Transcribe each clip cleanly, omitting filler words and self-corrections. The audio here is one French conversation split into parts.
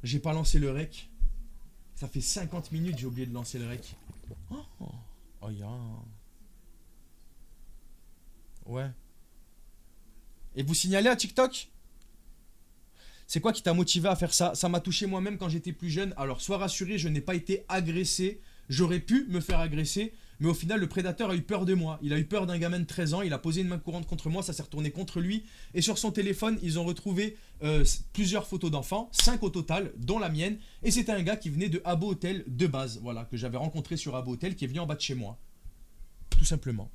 J'ai pas lancé le rec. Ça fait 50 minutes, j'ai oublié de lancer le rec. Oh, oh ya. Ouais. Et vous signalez à TikTok? C'est quoi qui t'a motivé à faire ça? Ça m'a touché moi-même quand j'étais plus jeune. Alors, sois rassuré, je n'ai pas été agressé. J'aurais pu me faire agresser, mais au final, le prédateur a eu peur de moi. Il a eu peur d'un gamin de 13 ans, il a posé une main courante contre moi, ça s'est retourné contre lui. Et sur son téléphone, ils ont retrouvé plusieurs photos d'enfants, 5 au total, dont la mienne. Et c'était un gars qui venait de Habbo Hotel de base, voilà, que j'avais rencontré sur Habbo Hotel, qui est venu en bas de chez moi. Tout simplement.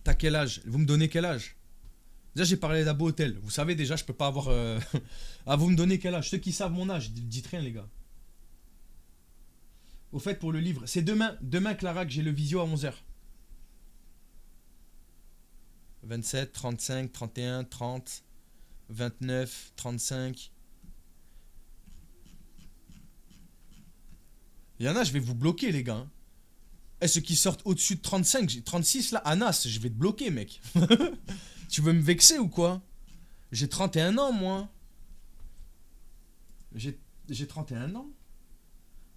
T'as quel âge? Vous me donnez quel âge? Déjà, j'ai parlé d'Habbo Hotel. Vous savez, déjà, je peux pas avoir... Ah, vous me donnez quel âge? Ceux qui savent mon âge, dites rien, les gars. Au fait, pour le livre, c'est demain, demain Clara, que j'ai le visio à 11h. 27, 35, 31, 30, 29, 35. Il y en a, je vais vous bloquer, les gars. Et ceux qui sortent au-dessus de 35, 36, là, Anas, je vais te bloquer, mec. Tu veux me vexer ou quoi? J'ai 31 ans, moi. J'ai 31 ans.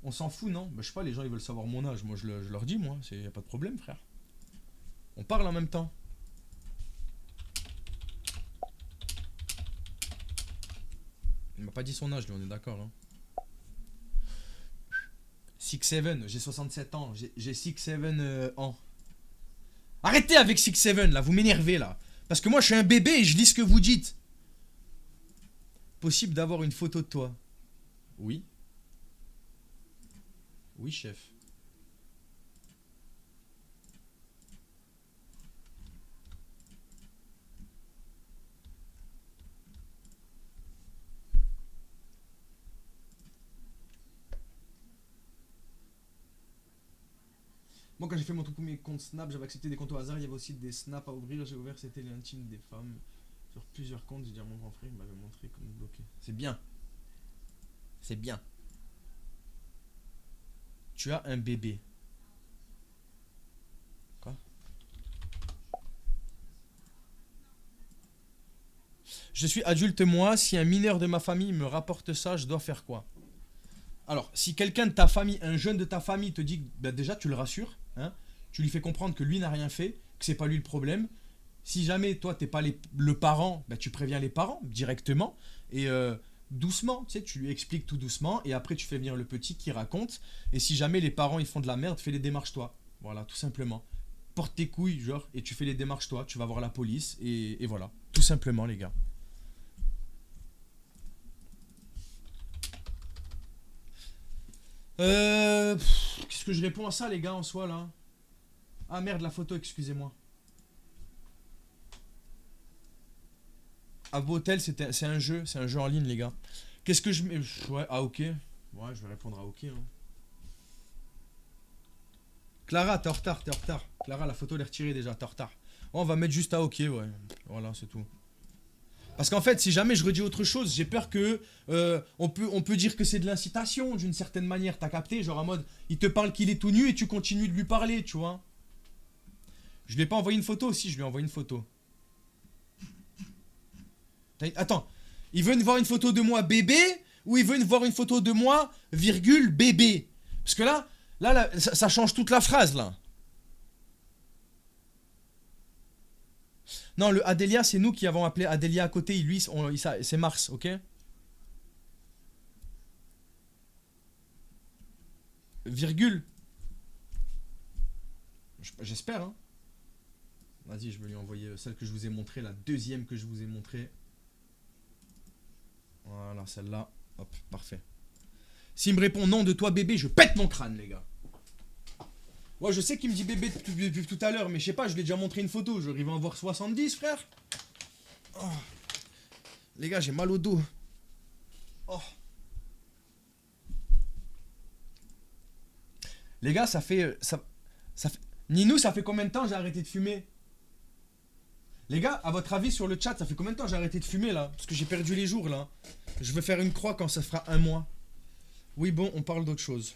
On s'en fout, non? Bah, je sais pas, les gens, ils veulent savoir mon âge. Moi, je leur dis, moi. Y a pas de problème, frère. On parle en même temps. Il m'a pas dit son âge, lui, on est d'accord, hein. 6-7, j'ai 67 ans. J'ai 6-7 ans. Arrêtez avec 6-7, là. Vous m'énervez, là. Parce que moi, je suis un bébé et je lis ce que vous dites. Possible d'avoir une photo de toi? Oui. Oui, chef. Moi, quand j'ai fait mon tout premier compte Snap, j'avais accepté des comptes au hasard. Il y avait aussi des snaps à ouvrir. J'ai ouvert, c'était l'intime des femmes. Sur plusieurs comptes, j'ai dit à mon grand frère, il m'avait montré comment bloquer. C'est bien. C'est bien. Tu as un bébé. Quoi? Je suis adulte, moi. Si un mineur de ma famille me rapporte ça, je dois faire quoi? Alors, si quelqu'un de ta famille, un jeune de ta famille te dit, bah déjà, tu le rassures, hein, tu lui fais comprendre que lui n'a rien fait, que c'est pas lui le problème. Si jamais toi t'es pas le parent, bah, tu préviens les parents directement et doucement, tu sais, tu lui expliques tout doucement et après tu fais venir le petit qui raconte. Et si jamais les parents ils font de la merde, fais les démarches toi. Voilà, tout simplement. Porte tes couilles, genre, et tu fais les démarches toi. Tu vas voir la police et voilà, tout simplement les gars. Qu'est-ce que je réponds à ça les gars en soi là? Ah merde la photo, excusez-moi. Habbo Hotel c'est un jeu en ligne les gars. Qu'est-ce que je mets? Ouais, ah ok. Ouais, je vais répondre à ok. Hein. Clara, t'es en retard, t'es en retard. Clara, la photo elle est retirée déjà, t'es en retard. Oh, on va mettre juste à ok, ouais. Voilà, c'est tout. Parce qu'en fait, si jamais je redis autre chose, j'ai peur que on peut dire que c'est de l'incitation d'une certaine manière. T'as capté, genre en mode, il te parle qu'il est tout nu et tu continues de lui parler, tu vois. Je lui ai pas envoyé une photo, si je lui ai envoyé une photo. Attends, il veut voir une photo de moi bébé ou il veut voir une photo de moi virgule bébé? Parce que là, ça change toute la phrase là. Non, le Adélia, c'est nous qui avons appelé Adélia à côté. Lui, c'est Mars, ok? Virgule. J'espère, hein. Vas-y, je vais lui envoyer celle que je vous ai montrée, la deuxième que je vous ai montrée. Voilà, celle-là. Hop, parfait. S'il me répond non de toi bébé, je pète mon crâne, les gars. Ouais, je sais qu'il me dit bébé depuis tout à l'heure, mais je sais pas, je lui ai déjà montré une photo. J'arrive à en voir 70, frère. Oh. Les gars, j'ai mal au dos. Oh. Les gars, ça fait... Ninou, ça fait combien de temps j'ai arrêté de fumer? Les gars, à votre avis sur le chat, ça fait combien de temps j'ai arrêté de fumer là? Parce que j'ai perdu les jours là. Je veux faire une croix quand ça fera un mois. Oui, bon, on parle d'autre chose.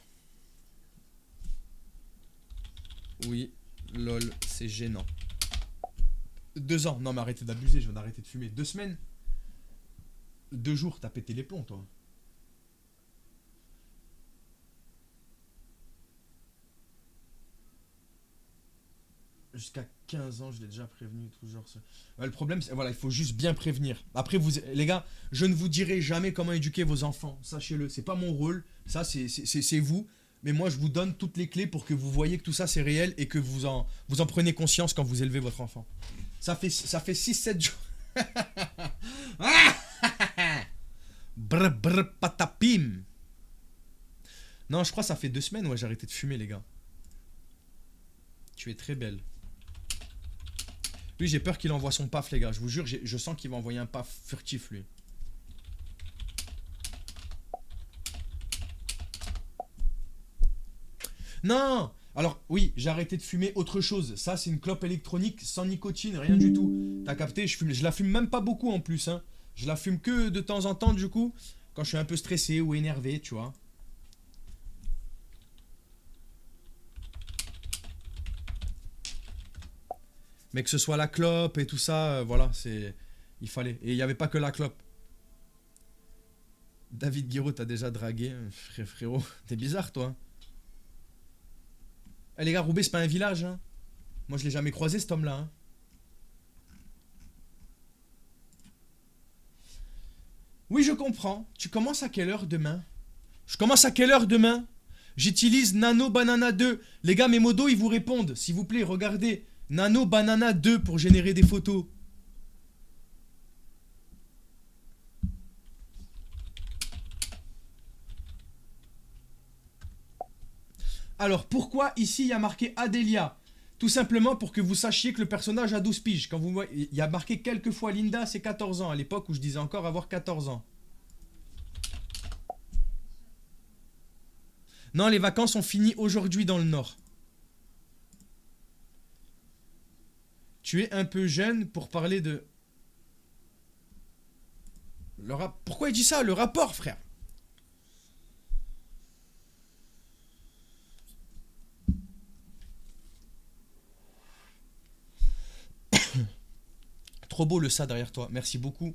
Oui, lol, c'est gênant. 2 ans. Non, mais arrêtez d'abuser, je viens d'arrêter de fumer. 2 semaines. 2 jours, t'as pété les plombs, toi. Jusqu'à 15 ans, je l'ai déjà prévenu, tout genre. Ouais, le problème, c'est voilà, il faut juste bien prévenir. Après, vous, les gars, je ne vous dirai jamais comment éduquer vos enfants. Sachez-le, c'est pas mon rôle. Ça, c'est vous. Mais moi, je vous donne toutes les clés pour que vous voyez que tout ça, c'est réel et que vous en prenez conscience quand vous élevez votre enfant. Ça fait 6-7 jours. Brr, brr, patapim. Non, je crois que ça fait 2 semaines, ouais, j'ai arrêté de fumer, les gars. Tu es très belle. Lui, j'ai peur qu'il envoie son paf, les gars. Je vous jure, je sens qu'il va envoyer un paf furtif, lui. Non. Alors, oui, j'ai arrêté de fumer autre chose. Ça, c'est une clope électronique sans nicotine, rien du tout. T'as capté, je la fume même pas beaucoup en plus, hein. Je la fume que de temps en temps, du coup, quand je suis un peu stressé ou énervé, tu vois. Mais que ce soit la clope et tout ça, voilà, c'est... Il fallait. Et il n'y avait pas que la clope. David Guiraud, t'as déjà dragué, frérot. T'es bizarre, toi. Eh les gars, Roubaix, c'est pas un village, hein. Moi, je l'ai jamais croisé, cet homme-là, hein. Oui, je comprends. Tu commences à quelle heure demain? Je commence à quelle heure demain? J'utilise Nano Banana 2. Les gars, mes modos, ils vous répondent. S'il vous plaît, regardez. Nano Banana 2 pour générer des photos. Alors, pourquoi ici, il y a marqué Adélia? Tout simplement pour que vous sachiez que le personnage a 12 piges. Quand vous voyez, il y a marqué quelques fois Linda, c'est 14 ans. À l'époque où je disais encore avoir 14 ans. Non, les vacances ont fini aujourd'hui dans le Nord. Tu es un peu jeune pour parler de... Pourquoi il dit ça? Le rapport, frère. Trop beau le ça derrière toi. Merci beaucoup.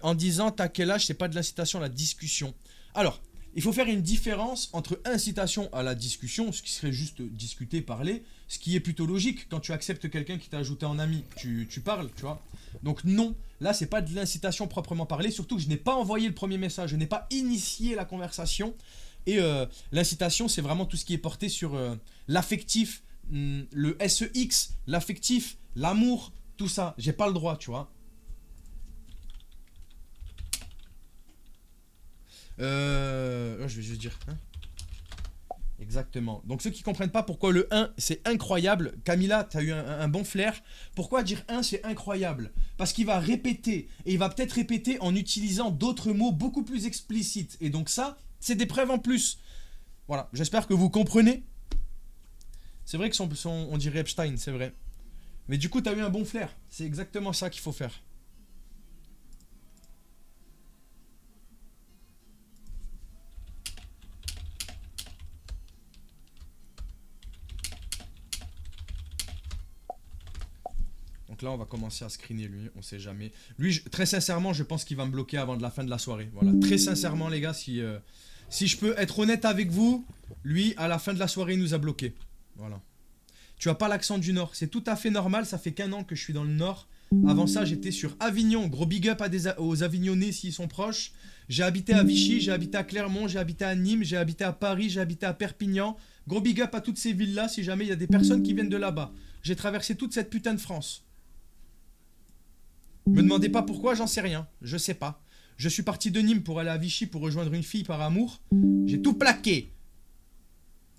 En disant t'as quel âge, c'est pas de l'incitation à la discussion. Alors, il faut faire une différence entre incitation à la discussion, ce qui serait juste discuter, parler, ce qui est plutôt logique. Quand tu acceptes quelqu'un qui t'a ajouté en ami, tu parles, tu vois. Donc non, là c'est pas de l'incitation proprement parlée, surtout que je n'ai pas envoyé le premier message, je n'ai pas initié la conversation. Et l'incitation, c'est vraiment tout ce qui est porté sur l'affectif, le SEX, l'affectif, l'amour, tout ça. J'ai pas le droit, tu vois. Je vais juste dire. Hein. Exactement. Donc ceux qui comprennent pas pourquoi le 1 c'est incroyable, Camilla, tu as eu un bon flair. Pourquoi dire 1 c'est incroyable? Parce qu'il va répéter. Et il va peut-être répéter en utilisant d'autres mots beaucoup plus explicites. Et donc ça, c'est des preuves en plus. Voilà, j'espère que vous comprenez. C'est vrai que on dirait Epstein, c'est vrai. Mais du coup, tu as eu un bon flair. C'est exactement ça qu'il faut faire. Donc là, on va commencer à screener lui, on sait jamais. Lui, très sincèrement, je pense qu'il va me bloquer avant de la fin de la soirée. Voilà, très sincèrement, les gars, si je peux être honnête avec vous, lui, à la fin de la soirée, il nous a bloqué. Voilà. Tu as pas l'accent du Nord, c'est tout à fait normal, ça fait qu'1 an que je suis dans le Nord. Avant ça, j'étais sur Avignon, gros big up aux Avignonnais s'ils sont proches. J'ai habité à Vichy, j'ai habité à Clermont, j'ai habité à Nîmes, j'ai habité à Paris, j'ai habité à Perpignan. Gros big up à toutes ces villes-là si jamais il y a des personnes qui viennent de là-bas. J'ai traversé toute cette putain de France. Me demandez pas pourquoi, j'en sais rien. Je sais pas. Je suis parti de Nîmes pour aller à Vichy pour rejoindre une fille par amour. J'ai tout plaqué.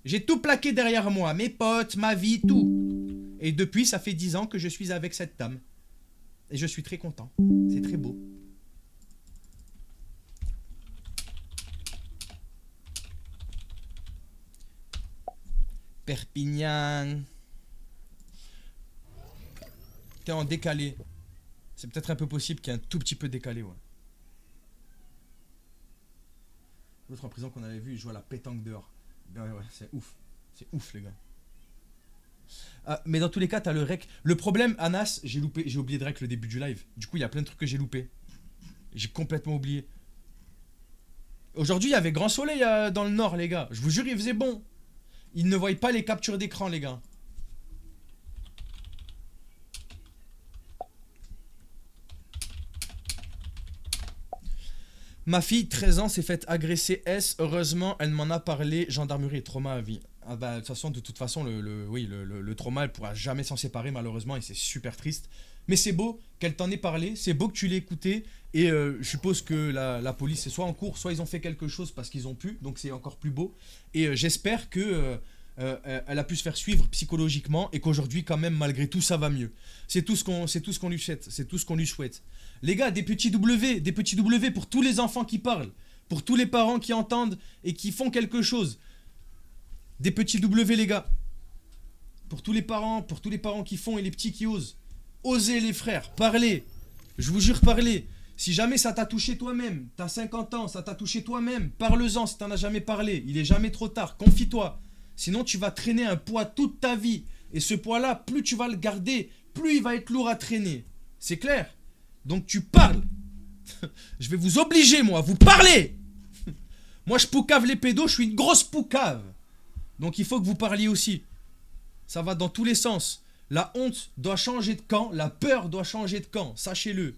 J'ai tout plaqué derrière moi. Mes potes, ma vie, tout. Et depuis, ça fait 10 ans que je suis avec cette dame. Et je suis très content. C'est très beau. Perpignan. T'es en décalé. C'est peut-être un peu possible qu'il y ait un tout petit peu décalé, ouais. L'autre en prison qu'on avait vu, il jouait à la pétanque dehors. Ben ouais, c'est ouf. C'est ouf, les gars. Mais dans tous les cas, t'as le rec. Le problème, Anas, j'ai oublié de rec le début du live. Du coup, il y a plein de trucs que j'ai loupé. J'ai complètement oublié. Aujourd'hui, il y avait grand soleil dans le nord, les gars. Je vous jure, il faisait bon. Ils ne voient pas les captures d'écran, les gars. Ma fille, 13 ans, s'est faite agresser S. Heureusement, elle m'en a parlé. Gendarmerie et trauma à vie. Ah bah, de toute façon, le trauma, elle pourra jamais s'en séparer, malheureusement, et c'est super triste. Mais c'est beau qu'elle t'en ait parlé, c'est beau que tu l'aies écouté, et je suppose que la police est soit en cours, soit ils ont fait quelque chose parce qu'ils ont pu, donc c'est encore plus beau. Et j'espère que elle a pu se faire suivre psychologiquement, et qu'aujourd'hui, quand même, malgré tout, ça va mieux. C'est tout ce qu'on lui souhaite, c'est tout ce qu'on lui souhaite. Les gars, des petits W pour tous les enfants qui parlent, pour tous les parents qui entendent et qui font quelque chose. Des petits W, les gars. Pour tous les parents qui font et les petits qui osent. Osez, les frères, parlez. Je vous jure, parlez. Si jamais ça t'a touché toi-même, t'as 50 ans, ça t'a touché toi-même, parle-en si t'en as jamais parlé. Il est jamais trop tard, confie-toi. Sinon, tu vas traîner un poids toute ta vie. Et ce poids-là, plus tu vas le garder, plus il va être lourd à traîner. C'est clair? Donc tu parles. Je vais vous obliger, moi, vous parlez. Moi, je poucave les pédos, je suis une grosse poucave. Donc il faut que vous parliez aussi. Ça va dans tous les sens. La honte doit changer de camp, la peur doit changer de camp, sachez-le.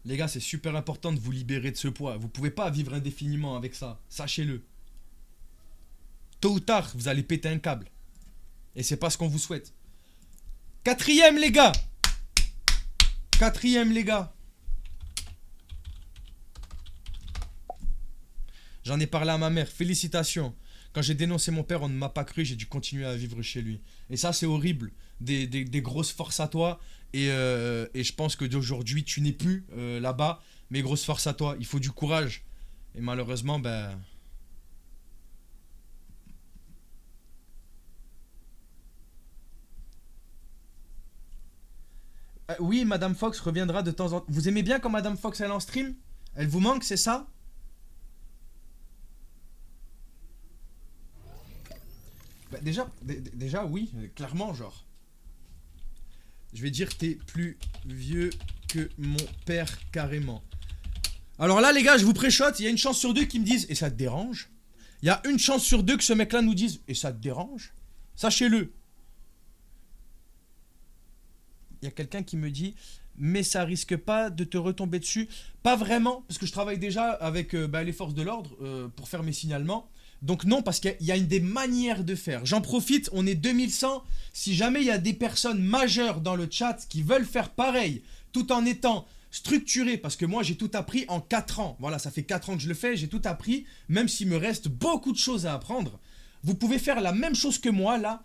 Les gars, c'est super important de vous libérer de ce poids. Vous pouvez pas vivre indéfiniment avec ça, sachez-le. Tôt ou tard, vous allez péter un câble. Et c'est pas ce qu'on vous souhaite. Quatrième, les gars. Quatrième, les gars. J'en ai parlé à ma mère. Félicitations. Quand j'ai dénoncé mon père, on ne m'a pas cru. J'ai dû continuer à vivre chez lui. Et ça, c'est horrible. Des grosses forces à toi. Et je pense que d'aujourd'hui, tu n'es plus là-bas. Mais grosses forces à toi. Il faut du courage. Et malheureusement, ben... oui, Madame Fox reviendra de temps en temps. Vous aimez bien quand Madame Fox elle est en stream? Elle vous manque, c'est ça? Bah, déjà, oui, clairement, genre. Je vais dire t'es plus vieux que mon père, carrément. Alors là, les gars, je vous préchote, il y a une chance sur deux qui me disent « Et ça te dérange ?» Il y a une chance sur deux que ce mec-là nous dise « Et ça te dérange ?» Sachez-le. Il y a quelqu'un qui me dit « Mais ça risque pas de te retomber dessus ?» Pas vraiment, parce que je travaille déjà avec les forces de l'ordre pour faire mes signalements. Donc non, parce qu'il y a des manières de faire. J'en profite, on est 2100. Si jamais il y a des personnes majeures dans le chat qui veulent faire pareil, tout en étant structuré, parce que moi j'ai tout appris en 4 ans. Voilà, ça fait 4 ans que je le fais, j'ai tout appris, même s'il me reste beaucoup de choses à apprendre. Vous pouvez faire la même chose que moi, là,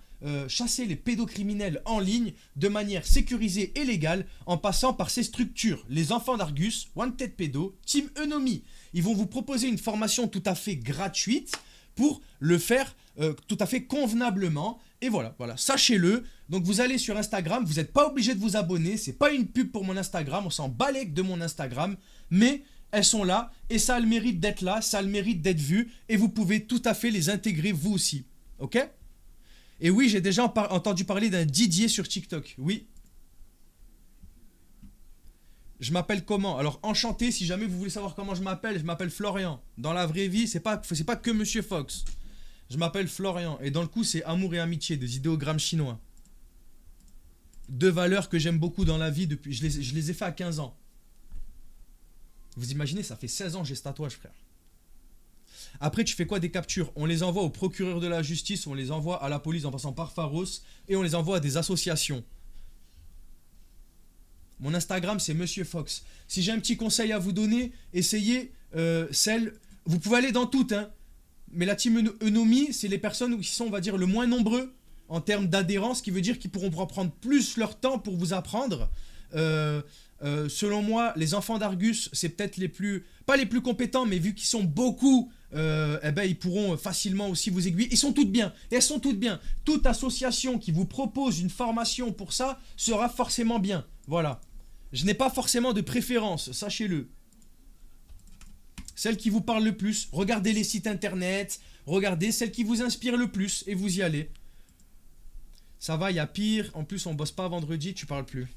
chasser les pédocriminels en ligne de manière sécurisée et légale en passant par ces structures. Les enfants d'Argus, Wanted Pédo, Team Eunomie. Ils vont vous proposer une formation tout à fait gratuite pour le faire tout à fait convenablement. Et voilà, sachez-le. Donc vous allez sur Instagram, vous n'êtes pas obligé de vous abonner, c'est pas une pub pour mon Instagram, on s'en balèque de mon Instagram, mais elles sont là et ça a le mérite d'être là, ça a le mérite d'être vu et vous pouvez tout à fait les intégrer vous aussi. Ok? Et oui, j'ai déjà entendu parler d'un Didier sur TikTok, oui. Je m'appelle comment? Alors enchanté, si jamais vous voulez savoir comment je m'appelle Florian. Dans la vraie vie, c'est pas que Monsieur Fox. Je m'appelle Florian. Et dans le coup, c'est amour et amitié, des idéogrammes chinois. Deux valeurs que j'aime beaucoup dans la vie depuis. Je les ai fait à 15 ans. Vous imaginez, ça fait 16 ans que j'ai ce tatouage, frère. Après, tu fais quoi des captures? On les envoie au procureur de la justice, on les envoie à la police en passant par Pharos, et on les envoie à des associations. Mon Instagram, c'est Monsieur Fox. Si j'ai un petit conseil à vous donner, essayez celle... Vous pouvez aller dans toutes, hein. Mais la team Eunomie, c'est les personnes qui sont, on va dire, le moins nombreux en termes d'adhérence, ce qui veut dire qu'ils pourront prendre plus leur temps pour vous apprendre Selon moi, les enfants d'Argus, c'est peut-être les plus... Pas les plus compétents, mais vu qu'ils sont beaucoup, eh ben, ils pourront facilement aussi vous aiguiller. Ils sont toutes bien. Et elles sont toutes bien. Toute association qui vous propose une formation pour ça sera forcément bien. Voilà. Je n'ai pas forcément de préférence, sachez-le. Celle qui vous parle le plus, regardez les sites internet, regardez celle qui vous inspire le plus et vous y allez. Ça va, il y a pire. En plus, on bosse pas vendredi, tu parles plus.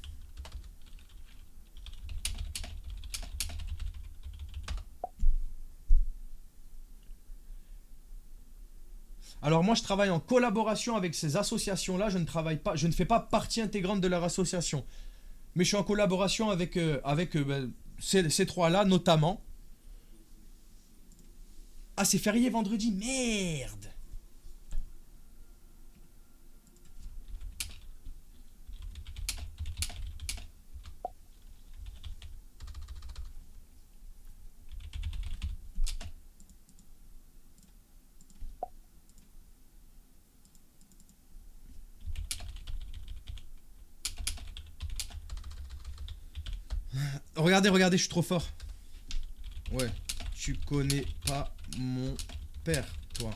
Alors moi, je travaille en collaboration avec ces associations-là. Je ne travaille pas, je ne fais pas partie intégrante de leur association. Mais je suis en collaboration avec, ben, ces trois-là, notamment. Ah, c'est férié vendredi, merde! Regardez, regardez, je suis trop fort. Ouais, tu connais pas mon père, toi.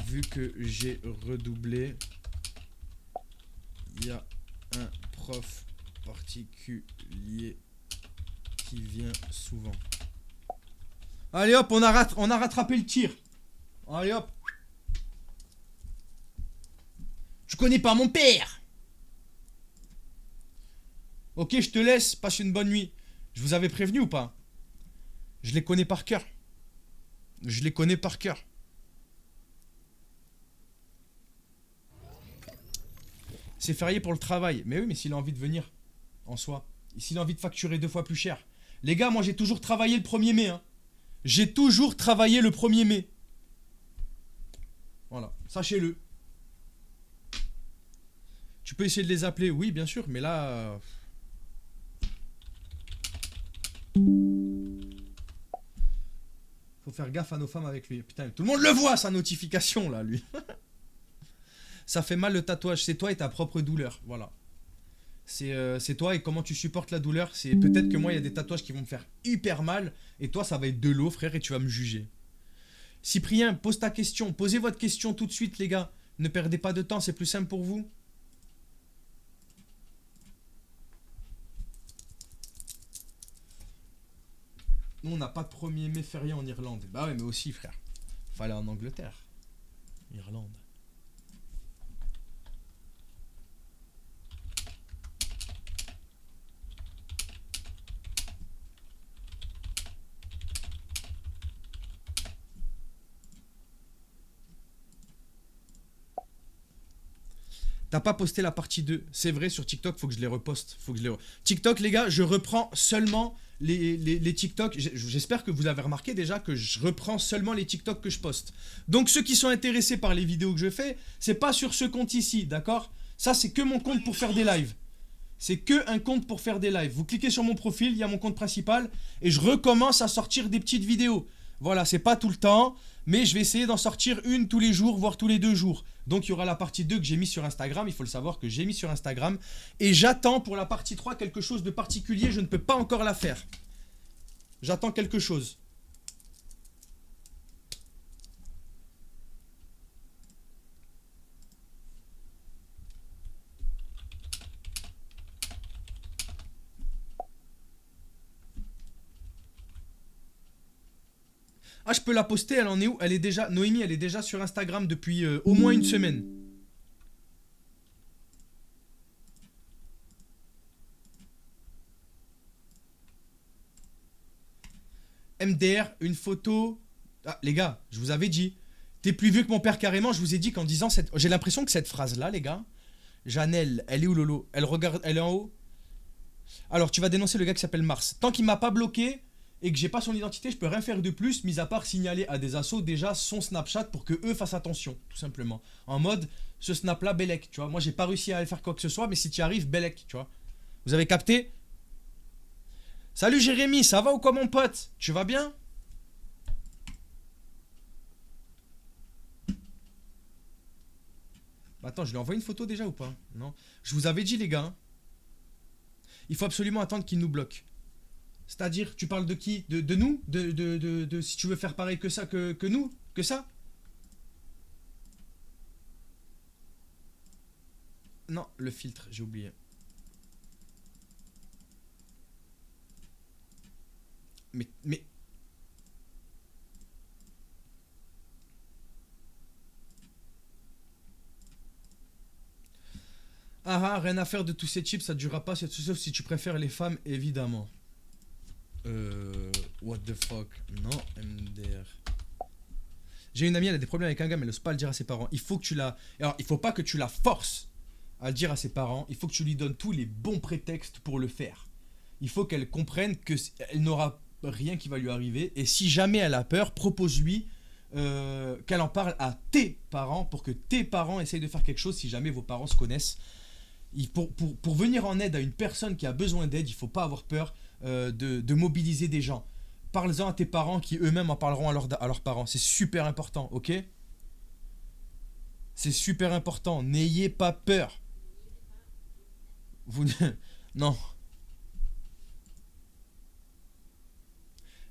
Vu que j'ai redoublé, il y a un prof particulier qui vient souvent. Allez hop, on a rattrapé le tir. Allez hop. Tu connais pas mon père. Ok, je te laisse, passe une bonne nuit. Je vous avais prévenu ou pas? Je les connais par cœur. Je les connais par cœur. C'est férié pour le travail. Mais oui, mais s'il a envie de venir, en soi. S'il a envie de facturer 2 fois plus cher. Les gars, moi j'ai toujours travaillé le 1er mai. Hein. J'ai toujours travaillé le 1er mai. Voilà, sachez-le. Tu peux essayer de les appeler, oui, bien sûr, mais là... Faut faire gaffe à nos femmes avec lui. Putain, tout le monde le voit, sa notification, là, lui. Ça fait mal le tatouage. C'est toi et ta propre douleur. Voilà. C'est toi et comment tu supportes la douleur. C'est peut-être que moi, il y a des tatouages qui vont me faire hyper mal. Et toi, ça va être de l'eau, frère, et tu vas me juger. Cyprien, pose ta question. Posez votre question tout de suite, les gars. Ne perdez pas de temps, c'est plus simple pour vous. Nous, on n'a pas de 1er mai férié en Irlande. Bah ouais, mais aussi, frère. Fallait en Angleterre. Irlande. T'as pas posté la partie 2. C'est vrai, sur TikTok, faut que je les reposte. TikTok, les gars, je reprends seulement les TikTok. J'espère que vous avez remarqué déjà que je reprends seulement les TikTok que je poste. Donc ceux qui sont intéressés par les vidéos que je fais, c'est pas sur ce compte ici, d'accord? Ça, c'est que mon compte pour faire des lives. C'est que un compte pour faire des lives. Vous cliquez sur mon profil, il y a mon compte principal. Et je recommence à sortir des petites vidéos. Voilà, c'est pas tout le temps. Mais je vais essayer d'en sortir une tous les jours, voire tous les 2 jours. Donc il y aura la partie 2 que j'ai mis sur Instagram. Il faut le savoir que j'ai mis sur Instagram. Et j'attends pour la partie 3 quelque chose de particulier. Je ne peux pas encore la faire. J'attends quelque chose. Ah, je peux la poster, elle en est où? Elle est déjà... Noémie, elle est déjà sur Instagram depuis au moins une semaine. MDR, une photo... Ah, les gars, je vous avais dit. T'es plus vieux que mon père carrément, je vous ai dit qu'en disant cette... J'ai l'impression que cette phrase-là, les gars... Janelle, elle est où Lolo? Elle regarde... Elle est en haut? Alors, tu vas dénoncer le gars qui s'appelle Mars. Tant qu'il m'a pas bloqué... et que j'ai pas son identité, je peux rien faire de plus, mis à part signaler à des assos déjà son Snapchat pour que eux fassent attention, tout simplement. En mode, ce snap là, Bellec, tu vois. Moi, j'ai pas réussi à faire quoi que ce soit, mais si tu y arrives, Bellec, tu vois. Vous avez capté? Salut Jérémy, ça va ou quoi mon pote? Tu vas bien? Attends, je lui ai envoyé une photo déjà ou pas? Non. Je vous avais dit, les gars, hein, il faut absolument attendre qu'il nous bloque. C'est-à-dire, tu parles de qui? De nous? Si tu veux faire pareil que ça, que nous? Que ça? Non, le filtre, j'ai oublié. Mais... Ah, rien à faire de tous ces chips, ça durera pas, sauf si tu préfères les femmes, évidemment. What the fuck? Non, MDR. J'ai une amie, elle a des problèmes avec un gars, mais elle n'ose pas le dire à ses parents. Il faut que tu la... Alors, il faut pas que tu la forces à le dire à ses parents. Il faut que tu lui donnes tous les bons prétextes pour le faire. Il faut qu'elle comprenne qu'elle n'aura rien qui va lui arriver. Et si jamais elle a peur, propose-lui qu'elle en parle à tes parents pour que tes parents essayent de faire quelque chose si jamais vos parents se connaissent. Pour venir en aide à une personne qui a besoin d'aide, il ne faut pas avoir peur de mobiliser des gens. Parle-en à tes parents qui eux-mêmes en parleront à leurs parents. C'est super important, ok? C'est super important. N'ayez pas peur. Vous... Non.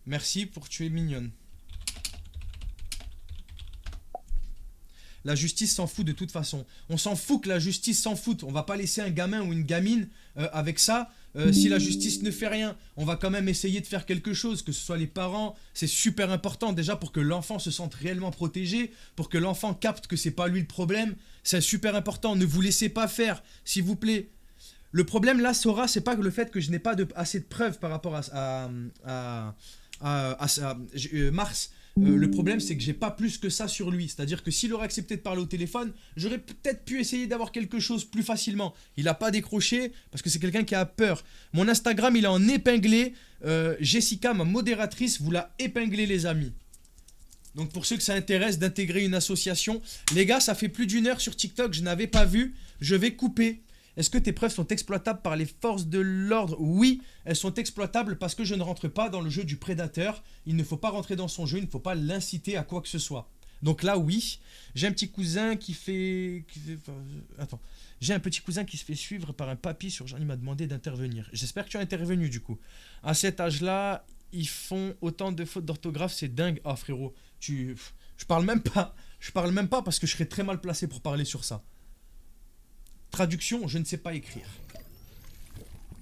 Merci pour tu es mignonne. La justice s'en fout de toute façon. On s'en fout que la justice s'en foute. On va pas laisser un gamin ou une gamine avec ça. Si la justice ne fait rien, on va quand même essayer de faire quelque chose, que ce soit les parents. C'est super important déjà pour que l'enfant se sente réellement protégé, pour que l'enfant capte que c'est pas lui le problème. C'est super important. Ne vous laissez pas faire, s'il vous plaît. Le problème là, Sora, c'est pas le fait que je n'ai pas assez de preuves par rapport à Mars. Le problème, c'est que j'ai pas plus que ça sur lui. C'est-à-dire que s'il aurait accepté de parler au téléphone, j'aurais peut-être pu essayer d'avoir quelque chose plus facilement. Il a pas décroché parce que c'est quelqu'un qui a peur. Mon Instagram, il est en épinglé. Jessica, ma modératrice, vous l'a épinglé, les amis. Donc pour ceux que ça intéresse d'intégrer une association, les gars, ça fait plus d'1 heure sur TikTok, je n'avais pas vu. Je vais couper. Est-ce que tes preuves sont exploitables par les forces de l'ordre? Oui, elles sont exploitables parce que je ne rentre pas dans le jeu du prédateur. Il ne faut pas rentrer dans son jeu, il ne faut pas l'inciter à quoi que ce soit. Donc là, oui. J'ai un petit cousin qui fait... Attends. J'ai un petit cousin qui se fait suivre par un papy sur genre, il m'a demandé d'intervenir. J'espère que tu as intervenu du coup. À cet âge-là, ils font autant de fautes d'orthographe, c'est dingue. Ah frérot, je parle même pas. Je parle même pas parce que je serais très mal placé pour parler sur ça. Traduction, je ne sais pas écrire.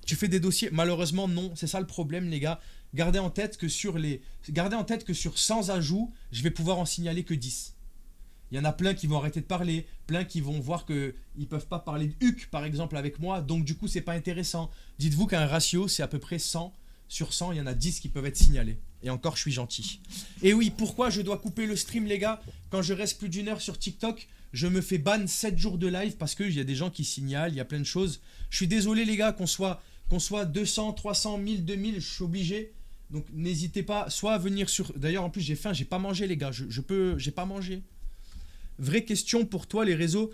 Tu fais des dossiers? Malheureusement, non. C'est ça le problème, les gars. Gardez en tête que sur 100 ajouts, je vais pouvoir en signaler que 10. Il y en a plein qui vont arrêter de parler, plein qui vont voir qu'ils ne peuvent pas parler de HUC, par exemple, avec moi. Donc, du coup, c'est pas intéressant. Dites-vous qu'un ratio, c'est à peu près 100. Sur 100, il y en a 10 qui peuvent être signalés. Et encore, je suis gentil. Et oui, pourquoi je dois couper le stream, les gars? Quand je reste plus d'1 heure sur TikTok, je me fais ban 7 jours de live parce qu'il y a des gens qui signalent, il y a plein de choses. Je suis désolé, les gars, qu'on soit 200, 300, 1000, 2000, je suis obligé. Donc, n'hésitez pas soit à venir sur... D'ailleurs, en plus, j'ai faim, j'ai pas mangé, les gars. J'ai pas mangé. Vraie question pour toi, les réseaux,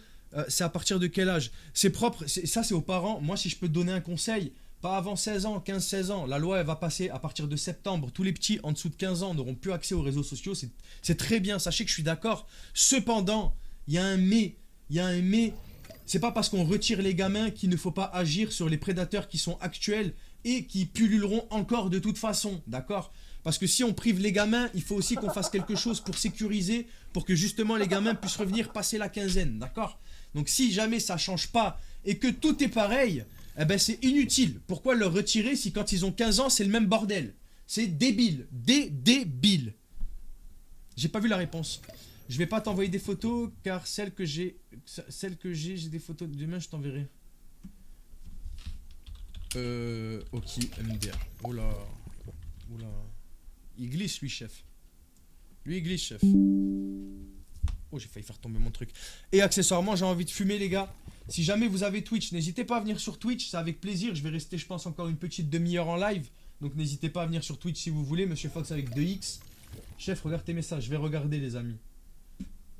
c'est à partir de quel âge? C'est propre, ça, c'est aux parents. Moi, si je peux te donner un conseil... Pas avant 16 ans, 15-16 ans. La loi, elle va passer à partir de septembre. Tous les petits en dessous de 15 ans n'auront plus accès aux réseaux sociaux. C'est très bien. Sachez que je suis d'accord. Cependant, il y a un mais. Il y a un mais. C'est pas parce qu'on retire les gamins qu'il ne faut pas agir sur les prédateurs qui sont actuels et qui pulluleront encore de toute façon. D'accord? Parce que si on prive les gamins, il faut aussi qu'on fasse quelque chose pour sécuriser, pour que justement les gamins puissent revenir passer la quinzaine. D'accord? Donc si jamais ça change pas et que tout est pareil... Eh ben c'est inutile. Pourquoi leur retirer si quand ils ont 15 ans, c'est le même bordel? C'est débile. Débile. J'ai pas vu la réponse. Je vais pas t'envoyer des photos car celles que j'ai, j'ai des photos. Demain, je t'enverrai. Ok, MDR. Oula. Oula. Il glisse, lui, chef. Lui, il glisse, chef. Oh, j'ai failli faire tomber mon truc. Et accessoirement, j'ai envie de fumer, les gars. Si jamais vous avez Twitch, n'hésitez pas à venir sur Twitch, c'est avec plaisir. Je vais rester, je pense, encore une petite demi-heure en live. Donc n'hésitez pas à venir sur Twitch si vous voulez. Monsieur Fox avec 2X. Chef, regarde tes messages. Je vais regarder, les amis.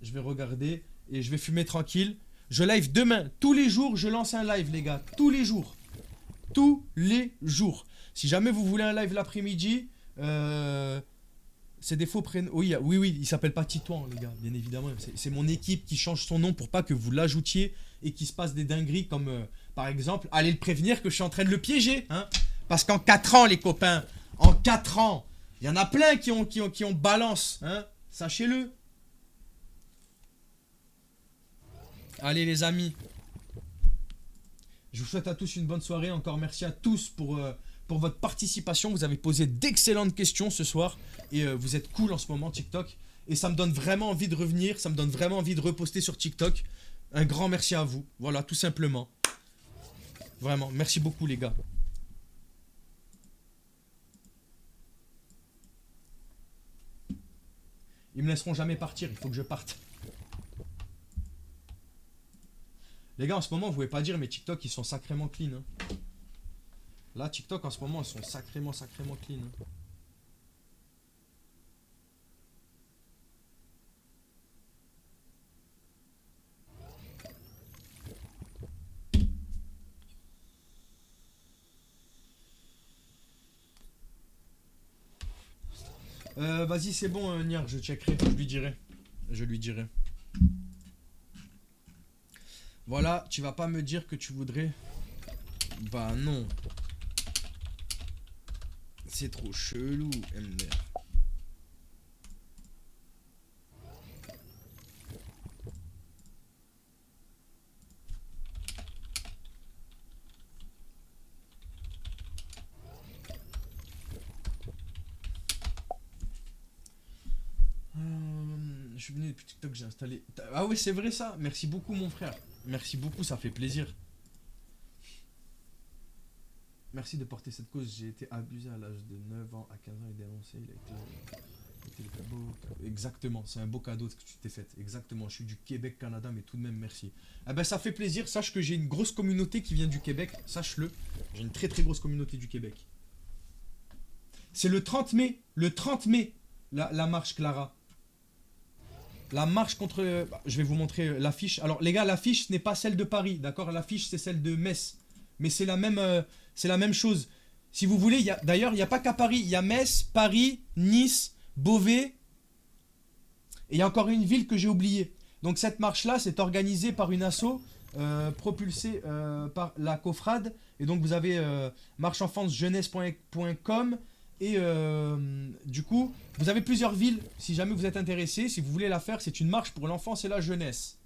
Je vais regarder et je vais fumer tranquille. Je live demain. Tous les jours, je lance un live, les gars. Tous les jours. Tous les jours. Si jamais vous voulez un live l'après-midi, C'est des faux prénoms. Oui, oui, oui, il s'appelle pas Titouan, les gars, bien évidemment. C'est mon équipe qui change son nom pour pas que vous l'ajoutiez et qu'il se passe des dingueries comme, par exemple, allez le prévenir que je suis en train de le piéger. Hein, parce qu'en 4 ans, les copains, en 4 ans, il y en a plein qui ont balance. Hein, sachez-le. Allez, les amis. Je vous souhaite à tous une bonne soirée. Encore merci à tous pour votre participation. Vous avez posé d'excellentes questions ce soir. Et vous êtes cool en ce moment, TikTok. Et ça me donne vraiment envie de revenir. Ça me donne vraiment envie de reposter sur TikTok. Un grand merci à vous. Voilà, tout simplement. Vraiment, merci beaucoup les gars. Ils me laisseront jamais partir. Il faut que je parte. Les gars, en ce moment, vous pouvez pas dire, mais TikTok, ils sont sacrément clean. Hein. Là, TikTok, en ce moment, ils sont sacrément clean. Hein. Vas-y, c'est bon, Niar, je checkerai. Je lui dirai. Je lui dirai. Voilà, tu vas pas me dire que tu voudrais... Bah non. C'est trop chelou, MDR. Je suis venu depuis TikTok, j'ai installé... Ah ouais, c'est vrai ça. Merci beaucoup, mon frère. Merci beaucoup, ça fait plaisir. Merci de porter cette cause. J'ai été abusé à l'âge de 9 ans, à 15 ans et dénoncé. Il a été le beau cadeau. Exactement, c'est un beau cadeau que tu t'es fait. Exactement, je suis du Québec, Canada, mais tout de même merci. Ah ben ça fait plaisir. Sache que j'ai une grosse communauté qui vient du Québec. Sache-le. J'ai une très grosse communauté du Québec. C'est le 30 mai. Le 30 mai, la marche, Clara. La marche contre... je vais vous montrer l'affiche. Alors les gars, l'affiche ce n'est pas celle de Paris, d'accord? L'affiche c'est celle de Metz. Mais c'est la même chose. Si vous voulez, d'ailleurs, il n'y a pas qu'à Paris. Il y a Metz, Paris, Nice, Beauvais. Et il y a encore une ville que j'ai oubliée. Donc cette marche-là, c'est organisée par une asso propulsée par la COFRAD. Et donc vous avez marcheenfancejeunesse.com. Et du coup, vous avez plusieurs villes, si jamais vous êtes intéressé. Si vous voulez la faire, c'est une marche pour l'enfance et la jeunesse.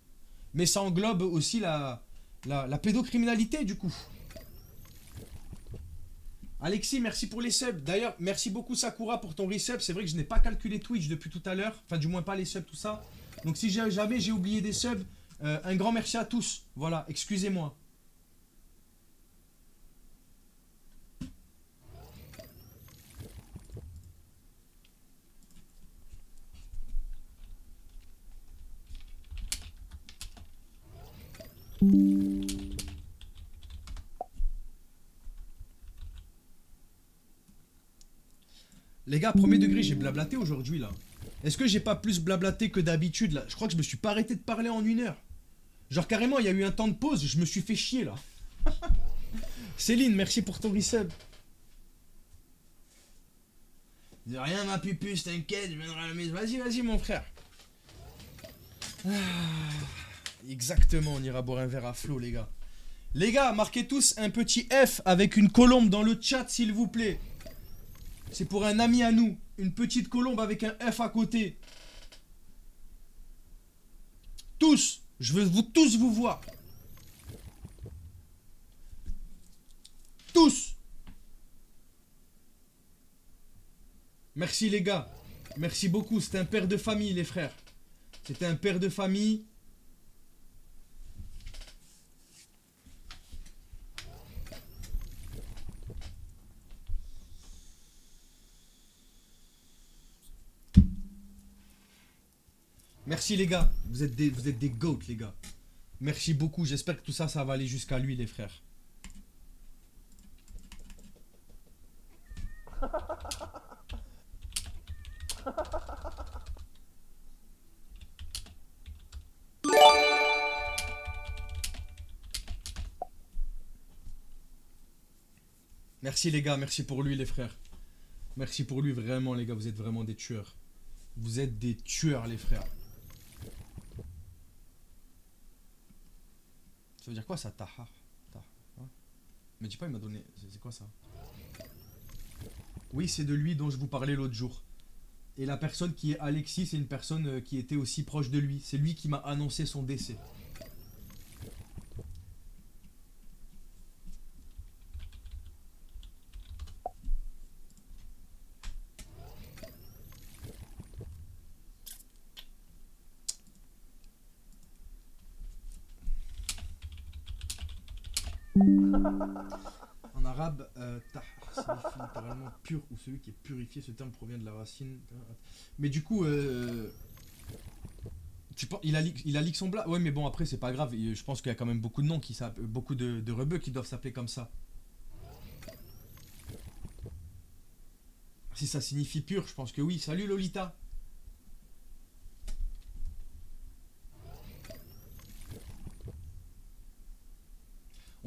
Mais ça englobe aussi la pédocriminalité, du coup. Alexis, merci pour les subs. D'ailleurs, merci beaucoup Sakura pour ton resub. C'est vrai que je n'ai pas calculé Twitch depuis tout à l'heure. Enfin, du moins pas les subs, tout ça. Donc si jamais j'ai oublié des subs, un grand merci à tous. Voilà, excusez-moi. Les gars, premier degré, j'ai blablaté aujourd'hui là. Est-ce que j'ai pas plus blablaté que d'habitude là? Je crois que je me suis pas arrêté de parler en 1 heure. Genre carrément, il y a eu un temps de pause, je me suis fait chier là. Céline, merci pour ton resub. De rien ma pupuce, t'inquiète, je viendrai à la maison. Vas-y mon frère. Ah, exactement, on ira boire un verre à flot les gars. Les gars, marquez tous un petit F avec une colombe dans le chat s'il vous plaît. C'est pour un ami à nous. Une petite colombe avec un F à côté. Tous. Je veux tous vous voir. Tous. Merci les gars. Merci beaucoup. C'était un père de famille les frères. C'était un père de famille. Merci les gars, vous êtes des goats les gars. Merci beaucoup, j'espère que tout ça, ça va aller jusqu'à lui les frères. Merci les gars, merci pour lui les frères. Merci pour lui vraiment les gars, vous êtes vraiment des tueurs. Vous êtes des tueurs, les frères. Ça veut dire quoi ça, Taha? Hein. Mais dis pas, il m'a donné. C'est quoi ça? Oui, c'est de lui dont je vous parlais l'autre jour. Et la personne qui est Alexis, c'est une personne qui était aussi proche de lui. C'est lui qui m'a annoncé son décès. En arabe, tah signifie littéralement pur ou celui qui est purifié. Ce terme provient de la racine. Mais du coup, il a leak son blaze. Ouais, mais bon, après, c'est pas grave. Je pense qu'il y a quand même beaucoup de noms beaucoup de rebeux qui doivent s'appeler comme ça. Si ça signifie pur, je pense que oui. Salut Lolita.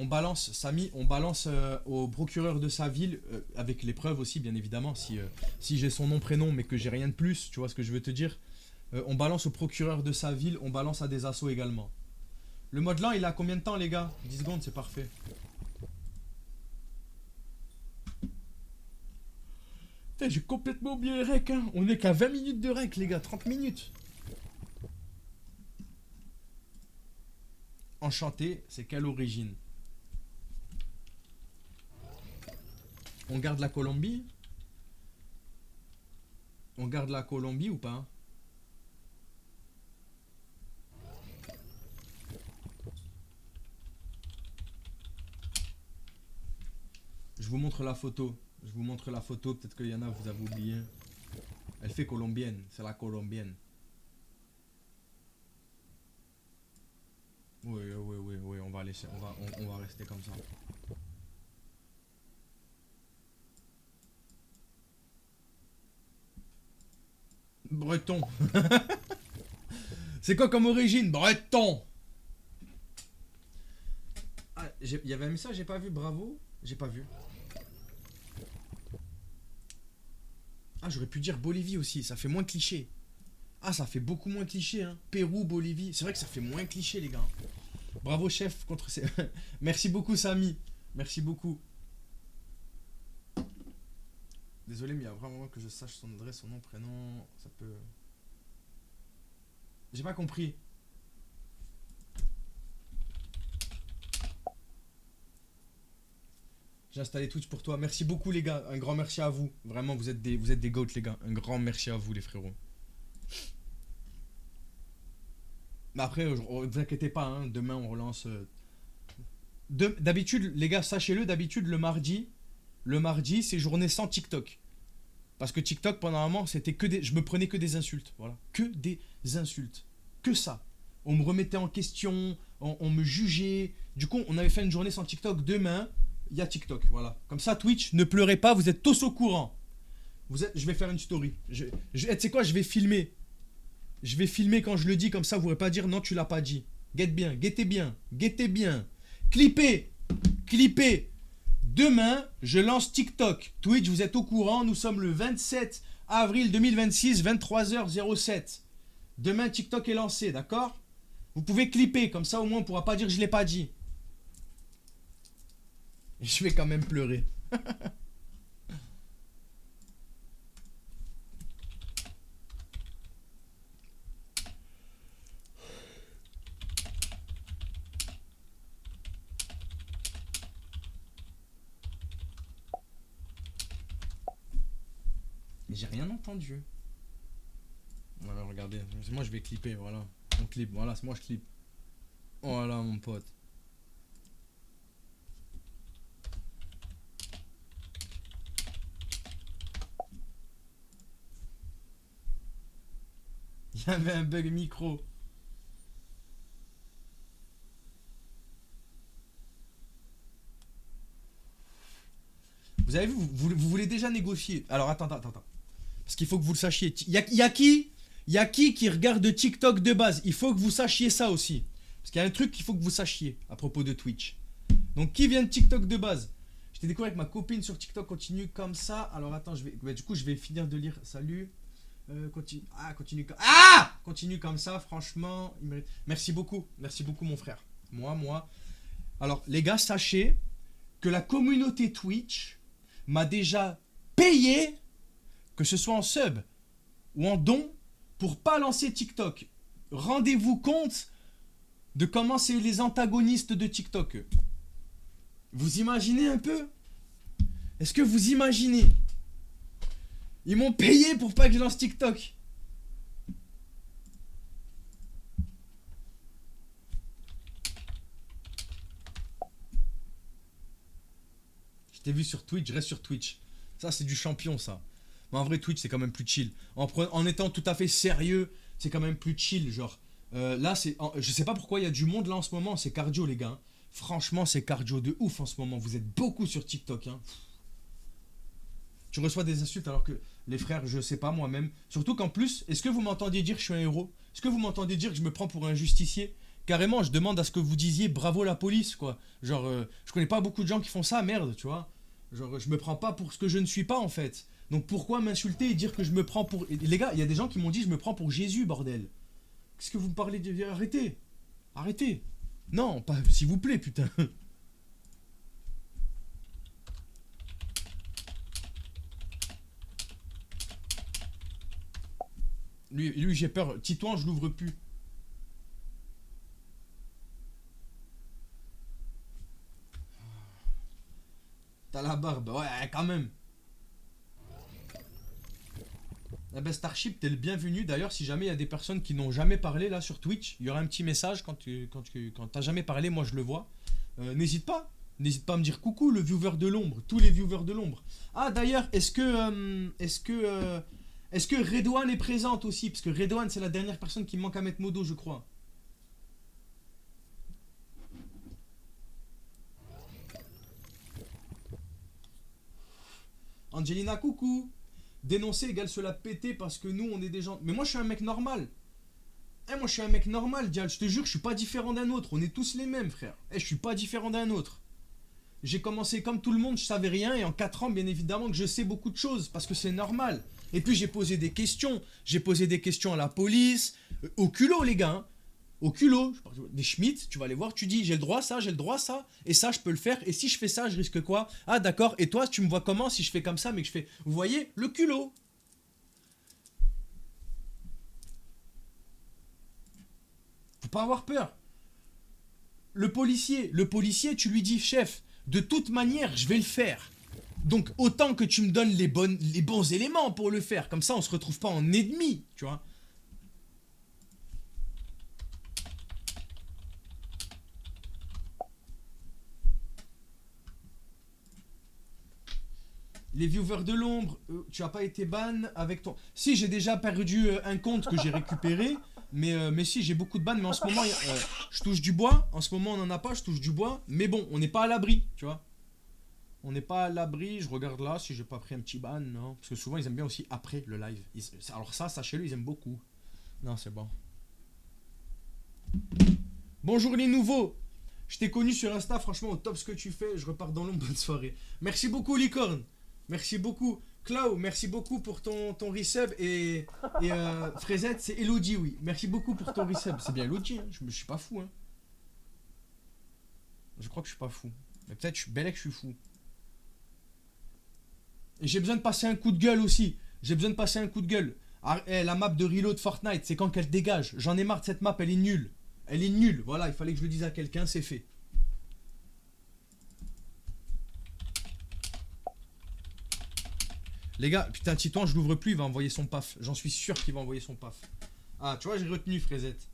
On balance, Samy, on balance au procureur de sa ville, avec les preuves aussi, bien évidemment, si j'ai son nom, prénom, mais que j'ai rien de plus, tu vois ce que je veux te dire. On balance au procureur de sa ville, on balance à des assos également. Le mode lent, il a combien de temps, les gars? 10 secondes, c'est parfait. Putain, j'ai complètement oublié les recs, hein. On est qu'à 20 minutes de rec, les gars, 30 minutes. Enchanté, c'est quelle origine? On garde la Colombie? On garde la Colombie ou pas? Je vous montre la photo. Je vous montre la photo, peut-être qu'il y en a, vous avez oublié. Elle fait colombienne, c'est la colombienne. Oui, on va laisser, on va rester comme ça. Breton. C'est quoi comme origine? Breton. Ah, il y avait un message, j'ai pas vu, bravo. J'ai pas vu. Ah, j'aurais pu dire Bolivie aussi, ça fait moins cliché. Ah, ça fait beaucoup moins cliché, hein. Pérou, Bolivie, c'est vrai que ça fait moins cliché, les gars. Bravo, chef, contre ces... Merci beaucoup, Samy. Merci beaucoup. Désolé, mais il y a vraiment que je sache son adresse, son nom, prénom. Ça peut... J'ai pas compris. J'ai installé Twitch pour toi. Merci beaucoup, les gars. Un grand merci à vous. Vraiment, vous êtes des goats, les gars. Un grand merci à vous, les frérots. Mais après, vous inquiétez pas, hein, demain on relance. D'habitude, les gars, sachez-le, d'habitude, le mardi, c'est journée sans TikTok. Parce que TikTok, pendant un moment, c'était que des. Je me prenais que des insultes. Voilà. Que des insultes. Que ça. On me remettait en question, on me jugeait. Du coup, on avait fait une journée sans TikTok. Demain, il y a TikTok. Voilà. Comme ça, Twitch, ne pleurez pas, vous êtes tous au courant. Je vais faire une story. Tu sais quoi, je vais filmer. Je vais filmer quand je le dis, comme ça, vous ne pourrez pas dire non, tu l'as pas dit. Guettez bien. Clippez. Demain, je lance TikTok. Twitch, vous êtes au courant, nous sommes le 27 avril 2026, 23h07. Demain, TikTok est lancé, d'accord? Vous pouvez clipper, comme ça au moins on ne pourra pas dire que je ne l'ai pas dit. Je vais quand même pleurer. Mais j'ai rien entendu. Voilà, regardez. Moi, je vais clipper, voilà. On clip, voilà, c'est moi, je clip. Voilà, mon pote. Il y avait un bug micro. Vous avez vu, vous voulez déjà négocier. Alors, attends. Parce qu'il faut que vous le sachiez. Il y a qui regarde TikTok de base? Il faut que vous sachiez ça aussi. Parce qu'il y a un truc qu'il faut que vous sachiez à propos de Twitch. Donc, qui vient de TikTok de base? Je t'ai découvert avec ma copine sur TikTok, continue comme ça. Alors, attends, du coup, je vais finir de lire. Salut. Continue. Ah, continue comme... Ah, continue comme ça, franchement. Il mérite... Merci beaucoup. Merci beaucoup, mon frère. Moi. Alors, les gars, sachez que la communauté Twitch m'a déjà payé, que ce soit en sub ou en don, pour pas lancer TikTok. Rendez-vous compte de comment c'est les antagonistes de TikTok. Vous imaginez un peu? Est-ce que vous imaginez? Ils m'ont payé pour pas que je lance TikTok. Je t'ai vu sur Twitch, je reste sur Twitch. Ça, c'est du champion, ça. Mais en vrai, Twitch, c'est quand même plus chill. En étant tout à fait sérieux, c'est quand même plus chill. Genre, là, je sais pas pourquoi il y a du monde là en ce moment. C'est cardio, les gars. Franchement, c'est cardio de ouf en ce moment. Vous êtes beaucoup sur TikTok. Hein. Tu reçois des insultes alors que les frères, je sais pas moi-même. Surtout qu'en plus, est-ce que vous m'entendez dire que je suis un héros? Est-ce que vous m'entendez dire que je me prends pour un justicier? Carrément, je demande à ce que vous disiez bravo la police, quoi. Genre, je connais pas beaucoup de gens qui font ça, merde, tu vois. Genre, je me prends pas pour ce que je ne suis pas, en fait. Donc pourquoi m'insulter et dire que je me prends pour... Et les gars, il y a des gens qui m'ont dit je me prends pour Jésus, bordel. Qu'est-ce que vous me parlez de... Arrêtez. Arrêtez. Non, pas... S'il vous plaît, putain. Lui j'ai peur. Titouan, je l'ouvre plus. T'as la barbe. Ouais, quand même. Eh ben Starship, t'es le bienvenu. D'ailleurs, si jamais il y a des personnes qui n'ont jamais parlé là sur Twitch, il y aura un petit message quand t'as jamais parlé, moi je le vois. N'hésite pas. N'hésite pas à me dire coucou, le viewer de l'ombre. Tous les viewers de l'ombre. Ah, d'ailleurs, est-ce que Redouane est présente aussi? Parce que Redouane, c'est la dernière personne qui me manque à mettre modo, je crois. Angelina, coucou. Dénoncer égale se la péter parce que nous, on est des gens... Mais moi, je suis un mec normal. Moi, je suis un mec normal, Dial. Je te jure, je suis pas différent d'un autre. On est tous les mêmes, frère. Je suis pas différent d'un autre. J'ai commencé comme tout le monde, je savais rien. Et en 4 ans, bien évidemment, que je sais beaucoup de choses. Parce que c'est normal. Et puis, j'ai posé des questions. J'ai posé des questions à la police. Au culot, les gars. Hein. Au culot. Des Schmitt, tu vas aller voir. Tu dis, j'ai le droit à ça, j'ai le droit à ça. Et ça, je peux le faire. Et si je fais ça, je risque quoi? Ah, d'accord. Et toi, tu me vois comment si je fais comme ça, mais que je fais... Vous voyez, le culot. Faut pas avoir peur. Le policier, tu lui dis, chef, de toute manière, je vais le faire. Donc, autant que tu me donnes les bons éléments pour le faire. Comme ça, on se retrouve pas en ennemi, tu vois. Les viewers de l'ombre, tu as pas été ban avec ton... Si, j'ai déjà perdu un compte que j'ai récupéré. Mais si, j'ai beaucoup de ban. Mais en ce moment, je touche du bois. En ce moment, on n'en a pas, je touche du bois. Mais bon, on n'est pas à l'abri, tu vois. On n'est pas à l'abri. Je regarde là si j'ai pas pris un petit ban, non. Parce que souvent, ils aiment bien aussi après le live. Alors ça, sachez-le, ils aiment beaucoup. Non, c'est bon. Bonjour les nouveaux. Je t'ai connu sur Insta, franchement, au top ce que tu fais. Je repars dans l'ombre, bonne soirée. Merci beaucoup, Licorne. Merci beaucoup. Clau, merci beaucoup pour ton resub. Et Fraisette, c'est Elodie, oui. Merci beaucoup pour ton resub. C'est bien Elodie, hein. Je suis pas fou. Hein. Je crois que je suis pas fou. Mais peut-être, Bellec, je suis fou. Et j'ai besoin de passer un coup de gueule aussi. J'ai besoin de passer un coup de gueule. Ah, la map de Reload Fortnite, c'est quand qu'elle dégage. J'en ai marre de cette map, elle est nulle. Elle est nulle. Voilà, il fallait que je le dise à quelqu'un, c'est fait. Les gars, putain, Titouan, je l'ouvre plus, il va envoyer son paf. J'en suis sûr qu'il va envoyer son paf. Ah, tu vois, j'ai retenu, Fraisette.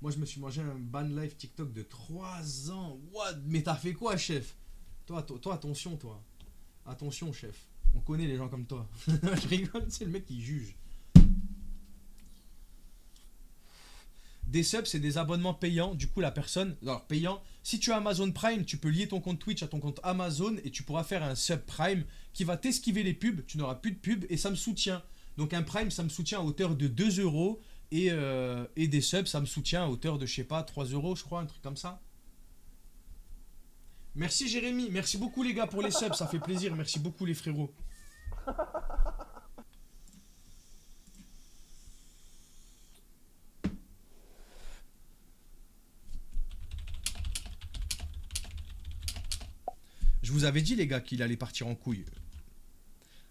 Moi, je me suis mangé un ban live TikTok de 3 ans. What? Mais t'as fait quoi, chef? Toi, attention, toi. Attention, chef. On connaît les gens comme toi. Je rigole, c'est le mec qui juge. Des subs, c'est des abonnements payants. Du coup, la personne... Alors, payant. Si tu as Amazon Prime, tu peux lier ton compte Twitch à ton compte Amazon et tu pourras faire un sub Prime qui va t'esquiver les pubs. Tu n'auras plus de pubs et ça me soutient. Donc, un Prime, ça me soutient à hauteur de 2 euros. Et des subs, ça me soutient à hauteur de, je sais pas, 3 euros, je crois, un truc comme ça. Merci Jérémy. Merci beaucoup, les gars, pour les subs. Ça fait plaisir. Merci beaucoup, les frérots. vous avez dit, les gars, qu'il allait partir en couille.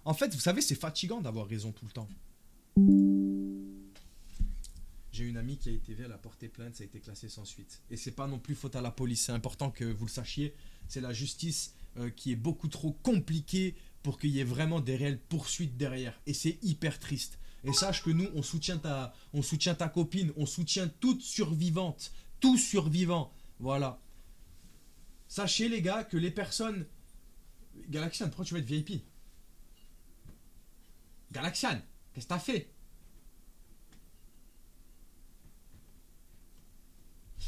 En fait, vous savez, c'est fatigant d'avoir raison tout le temps. J'ai une amie qui a été elle a porté plainte, ça a été classé sans suite. Et c'est pas non plus faute à la police, c'est important que vous le sachiez. C'est la justice qui est beaucoup trop compliquée pour qu'il y ait vraiment des réelles poursuites derrière. Et c'est hyper triste. Et sache que nous, on soutient ta copine, on soutient toute survivante, tout survivant. Voilà. Sachez les gars que les personnes... Galaxian, pourquoi tu veux être VIP? Galaxian, qu'est-ce que t'as fait?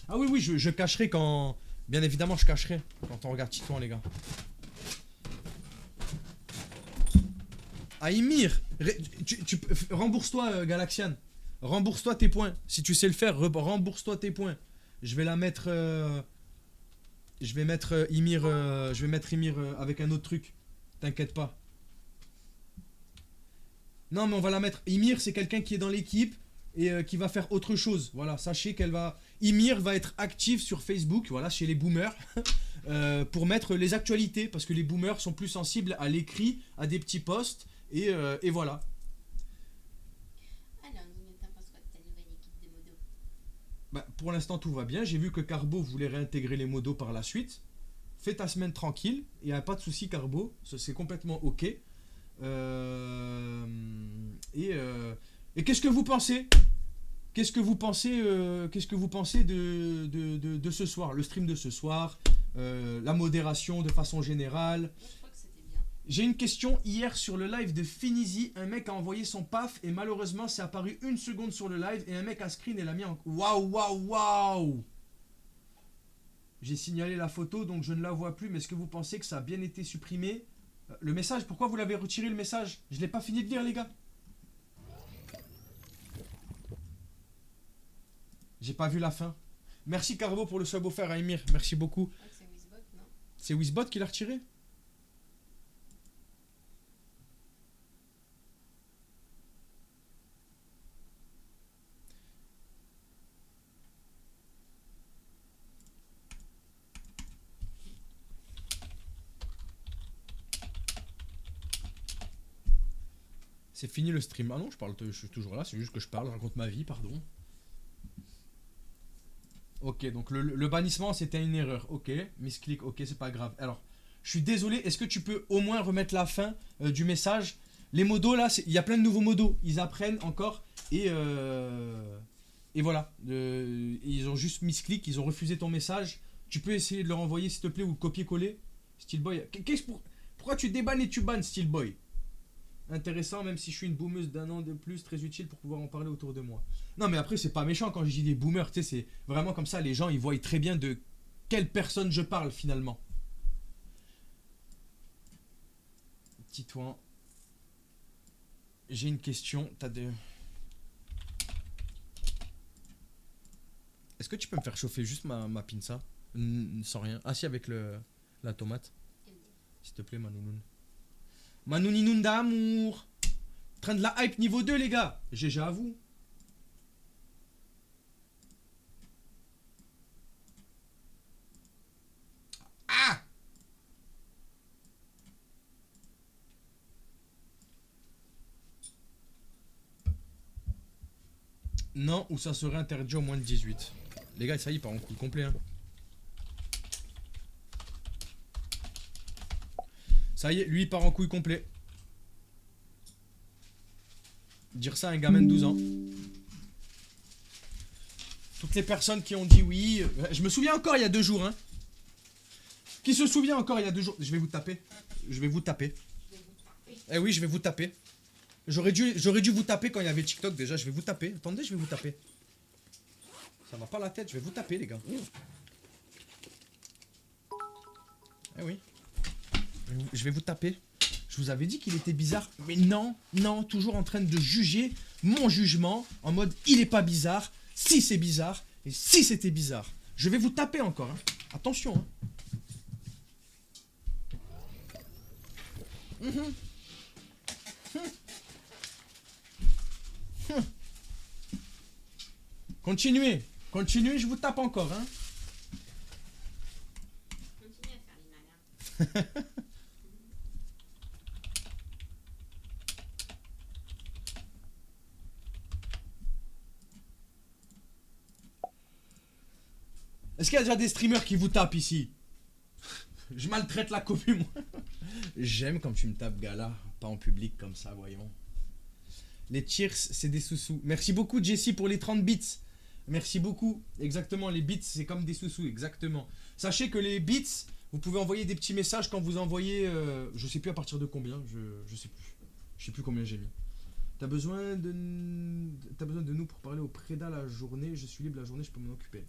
Ah oui, oui, je cacherai quand... Bien évidemment, je cacherai quand on regarde Titouan, les gars. Ah, Ymir, rembourse-toi, Galaxian. Rembourse-toi tes points. Si tu sais le faire, rembourse-toi tes points. Je vais la mettre... je vais mettre Ymir, avec un autre truc. T'inquiète pas. Non, mais on va la mettre. Ymir, c'est quelqu'un qui est dans l'équipe et qui va faire autre chose. Voilà, sachez qu'elle va... Ymir va être active sur Facebook, voilà, chez les boomers, pour mettre les actualités, parce que les boomers sont plus sensibles à l'écrit, à des petits posts, et voilà. Alors, Nino, t'en penses quoi de ta nouvelle équipe de modos? Bah, pour l'instant, tout va bien. J'ai vu que Carbo voulait réintégrer les modos par la suite. Fais ta semaine tranquille, il n'y a pas de souci, Carbo, c'est complètement ok. Et qu'est-ce que vous pensez? Qu'est-ce que vous pensez de ce soir, le stream de ce soir, la modération de façon générale? Moi, je crois que c'était bien. J'ai une question. Hier sur le live de Finizy, un mec a envoyé son paf et malheureusement c'est apparu une seconde sur le live et un mec a screen et l'a mis en... Waouh, waouh, waouh! J'ai signalé la photo donc je ne la vois plus, mais est-ce que vous pensez que ça a bien été supprimé? Le message, pourquoi vous l'avez retiré le message? Je l'ai pas fini de lire, les gars. J'ai pas vu la fin. Merci Carbo pour le sub offert à Emir. Merci beaucoup. Je crois que c'est Wizbot, non? C'est Wizbot qui l'a retiré? C'est fini le stream. Ah non, je suis toujours là, c'est juste que je parle, je raconte ma vie, pardon. Ok, donc le bannissement c'était une erreur. Ok, misclick, ok, c'est pas grave. Alors, je suis désolé, est-ce que tu peux au moins remettre la fin du message? Les modos là, il y a plein de nouveaux modos, ils apprennent encore et voilà. Ils ont juste misclick, ils ont refusé ton message. Tu peux essayer de leur envoyer s'il te plaît ou le copier-coller. Steelboy, pourquoi tu débannes et tu bannes Steelboy? Intéressant, même si je suis une boomeuse d'un an de plus, très utile pour pouvoir en parler autour de moi. Non, mais après, c'est pas méchant quand je dis des boomers, tu sais, c'est vraiment comme ça, les gens, ils voient très bien de quelle personne je parle finalement. Titouan, j'ai une question, t'as de... Est-ce que tu peux me faire chauffer juste ma pinza? Sans rien. Ah si, avec la tomate. S'il te plaît, Manounoun. Manouninoun d'amour. Train de la hype niveau 2, les gars. GG à vous. Ah! Non, ou ça serait interdit au moins de 18. Les gars, ça y est, il part en couille complet. Hein. Ça y est, lui, il part en couille complet. Dire ça à un gamin de 12 ans. Toutes les personnes qui ont dit oui... Je me souviens encore il y a 2 jours. Hein. Qui se souvient encore il y a 2 jours? Je vais vous taper. Je vais vous taper. Eh oui, je vais vous taper. J'aurais dû vous taper quand il y avait TikTok déjà. Je vais vous taper. Attendez, je vais vous taper. Ça va pas la tête. Je vais vous taper, les gars. Eh oui. Je vais vous taper. Je vous avais dit qu'il était bizarre. Mais non, non, toujours en train de juger mon jugement. En mode, il est pas bizarre. Si c'est bizarre. Et si c'était bizarre. Je vais vous taper encore. Hein. Attention. Hein. Continuez. Continuez, je vous tape encore. Hein. Continuez à faire les malins. Est-ce qu'il y a déjà des streamers qui vous tapent ici? Je maltraite la commu, moi. J'aime quand tu me tapes, Gala. Pas en public comme ça, voyons. Les cheers, c'est des sous-sous. Merci beaucoup, Jessie, pour les 30 bits. Merci beaucoup. Exactement, les bits, c'est comme des sous-sous, exactement. Sachez que les bits, vous pouvez envoyer des petits messages quand vous envoyez... je sais plus à partir de combien, je sais plus. Je sais plus combien j'ai mis. T'as besoin de nous pour parler au Préda la journée. Je suis libre la journée, je peux m'en occuper.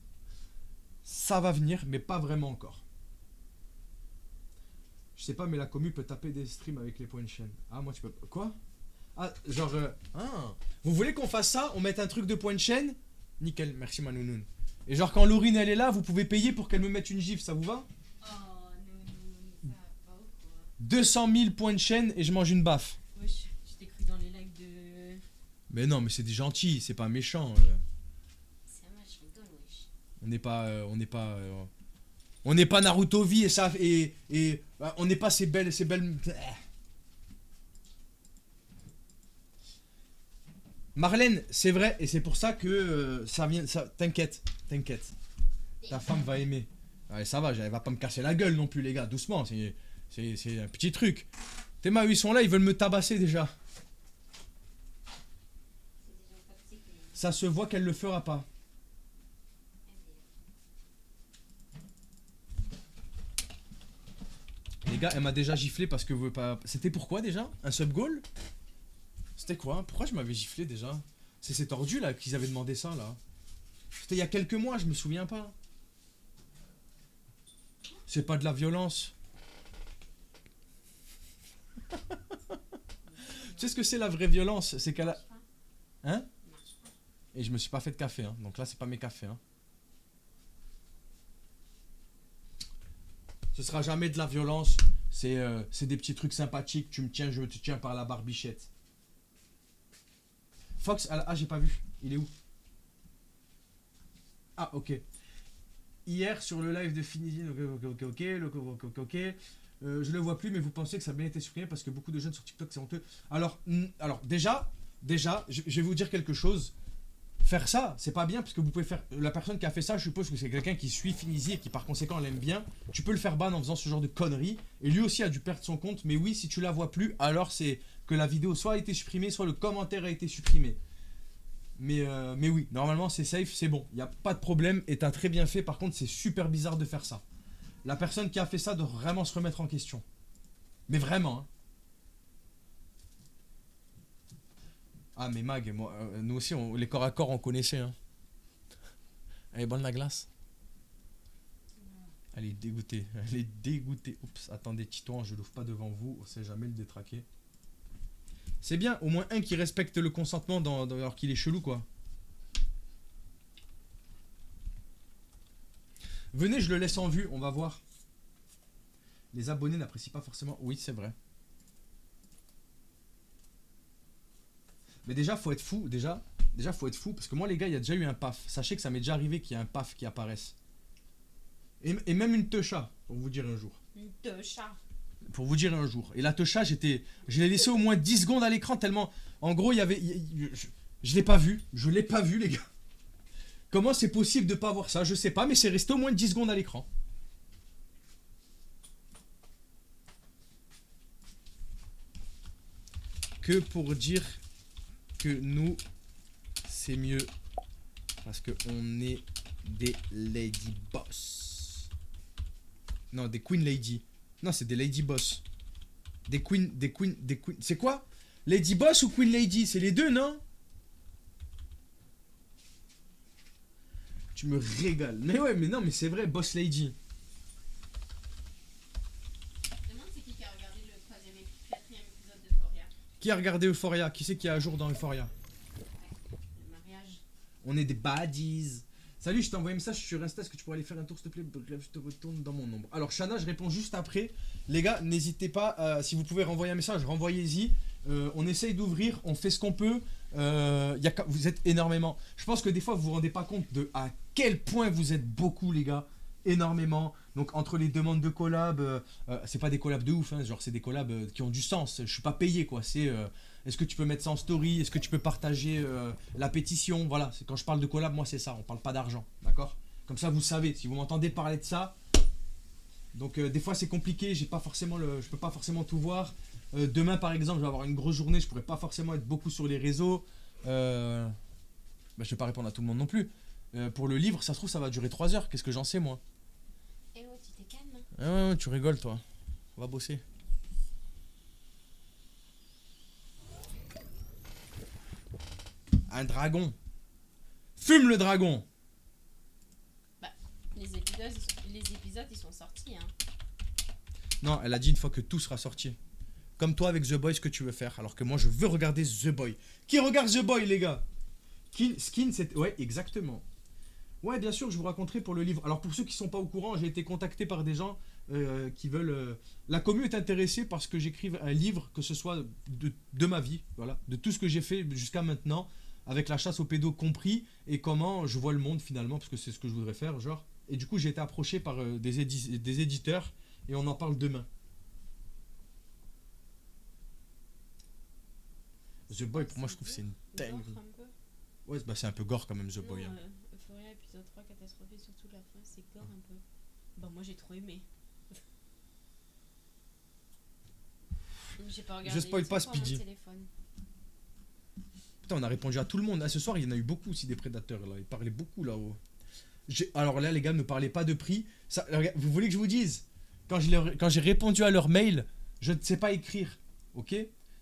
Ça va venir, mais pas vraiment encore. Je sais pas, mais la commu peut taper des streams avec les points de chaîne. Ah, moi tu peux... Quoi? Ah, genre... Vous voulez qu'on fasse ça? On mette un truc de point de chaîne? Nickel, merci Manounoun. Et genre quand Laurine elle est là, vous pouvez payer pour qu'elle me mette une gifle, ça vous va? Oh, non, ça va pas ou quoi? 200 000 points de chaîne et je mange une baffe. Wesh, je t'ai cru dans les lives de... Mais non, mais c'est des gentils, c'est pas méchant. C'est un match, je rigole, wesh. On n'est pas Naruto V et ça on n'est pas ces belles. Marlène, c'est vrai et c'est pour ça que ça vient. T'inquiète. Ta femme va aimer. Ouais, ça va, elle va pas me casser la gueule non plus les gars, doucement. C'est un petit truc. Théma, ils sont là, ils veulent me tabasser déjà. C'est déjà toxique, mais... Ça se voit qu'elle le fera pas. Les gars, elle m'a déjà giflé parce que vous pas. C'était pourquoi déjà? Un sub goal? C'était quoi? Pourquoi je m'avais giflé déjà? C'est tordu là qu'ils avaient demandé ça là. C'était il y a quelques mois, je me souviens pas. C'est pas de la violence. Tu sais ce que c'est la vraie violence? C'est qu'elle a. Hein? Et je me suis pas fait de café, hein. Donc là c'est pas mes cafés, hein. Ce sera jamais de la violence. C'est des petits trucs sympathiques. Tu me tiens, je te tiens par la barbichette. Fox, ah j'ai pas vu. Il est où? Ah ok. Hier sur le live de Finizine, ok. Je le vois plus, mais vous pensez que ça a bien été supprimé parce que beaucoup de jeunes sur TikTok c'est honteux. Alors déjà, je vais vous dire quelque chose. Faire ça, c'est pas bien parce que vous pouvez faire. La personne qui a fait ça, je suppose que c'est quelqu'un qui suit Finizy et qui par conséquent l'aime bien. Tu peux le faire ban en faisant ce genre de conneries. Et lui aussi a dû perdre son compte. Mais oui, si tu la vois plus, alors c'est que la vidéo soit a été supprimée, soit le commentaire a été supprimé. Mais oui, normalement c'est safe, c'est bon. Il n'y a pas de problème et t'as très bien fait. Par contre, c'est super bizarre de faire ça. La personne qui a fait ça doit vraiment se remettre en question. Mais vraiment, hein. Ah mais Mag, moi, nous aussi, les corps à corps, on connaissait. Hein. Elle est bonne la glace? Elle est dégoûtée. Oups, attendez, Titouan, je l'ouvre pas devant vous. On sait jamais le détraquer. C'est bien, au moins un qui respecte le consentement alors qu'il est chelou, quoi. Venez, je le laisse en vue, on va voir. Les abonnés n'apprécient pas forcément. Oui, c'est vrai. Mais déjà, faut être fou. Déjà, faut être fou. Parce que moi, les gars, il y a déjà eu un paf. Sachez que ça m'est déjà arrivé qu'il y a un paf qui apparaisse. Et même une techa, pour vous dire un jour. Une techa. Pour vous dire un jour. Et la techa, je l'ai laissé au moins 10 secondes à l'écran tellement... En gros, il y avait... Je l'ai pas vu. Je l'ai pas vu, les gars. Comment c'est possible de pas voir ça? Je sais pas, mais c'est resté au moins 10 secondes à l'écran. Que pour dire... que nous, c'est mieux parce que on est des lady boss. Non, des queen lady. Non, c'est des lady boss. Des queen. C'est quoi? Lady boss ou queen lady? C'est les deux, non? Tu me régales. Mais ouais, mais non, mais c'est vrai, boss lady. Je me demande c'est qui a regardé le 3e et 4e épisode d'Euphoria. Qui a regardé Euphoria? Qui c'est qui est à jour dans Euphoria? Le mariage. On est des baddies. Salut, je t'ai envoyé un message sur Insta. Est-ce que tu pourrais aller faire un tour, s'il te plaît? Bref, je te retourne dans mon ombre. Alors, Shana, je réponds juste après. Les gars, n'hésitez pas. Si vous pouvez renvoyer un message, renvoyez-y. On essaye d'ouvrir. On fait ce qu'on peut. Vous êtes énormément. Je pense que des fois, vous vous rendez pas compte de à quel point vous êtes beaucoup, les gars. Énormément. Donc, entre les demandes de collab, c'est pas des collabs de ouf. Hein, genre, c'est des collabs qui ont du sens. Je suis pas payé, quoi. C'est. Est-ce que tu peux mettre ça en story? Est-ce que tu peux partager la pétition? Voilà, quand je parle de collab, moi c'est ça, on parle pas d'argent, d'accord? Comme ça, vous savez, si vous m'entendez parler de ça. Donc, des fois, c'est compliqué, je peux pas forcément tout voir. Demain, par exemple, je vais avoir une grosse journée, je pourrais pas forcément être beaucoup sur les réseaux. Je vais pas répondre à tout le monde non plus. Pour le livre, ça se trouve, ça va durer 3 heures. Qu'est-ce que j'en sais, moi? Eh oh, tu t'es calme. Ouais, tu rigoles, toi. On va bosser. Un dragon. Fume le dragon. Les épisodes, ils sont sortis, hein. Non, elle a dit une fois que tout sera sorti. Comme toi avec The Boy, ce que tu veux faire. Alors que moi, je veux regarder The Boy. Qui regarde The Boy, les gars? Skin, c'est... Ouais, exactement. Ouais, bien sûr, je vous raconterai pour le livre. Alors, pour ceux qui sont pas au courant, j'ai été contacté par des gens qui veulent... La commu est intéressée parce que j'écrive un livre, que ce soit de ma vie, voilà, de tout ce que j'ai fait jusqu'à maintenant, avec la chasse aux pédos compris, et comment je vois le monde finalement, parce que c'est ce que je voudrais faire, genre. Et du coup, j'ai été approché par des éditeurs, et on en parle demain. The Boy, pour moi, je trouve que c'est une dinguerie. Ouais, bah c'est un peu gore quand même, The Boy. Hein. Euphoria épisode 3, catastrophe, surtout la fin, c'est gore un peu. Bah, moi, j'ai trop aimé. J'ai pas regardé. Je spoil pas Speedy. Putain, on a répondu à tout le monde. Ah, ce soir, il y en a eu beaucoup aussi des prédateurs là. Ils parlaient beaucoup là-haut. Alors là, les gars, ne parlez pas de prix. Ça, vous voulez que je vous dise? Quand j'ai répondu à leur mail, je ne sais pas écrire. Ok?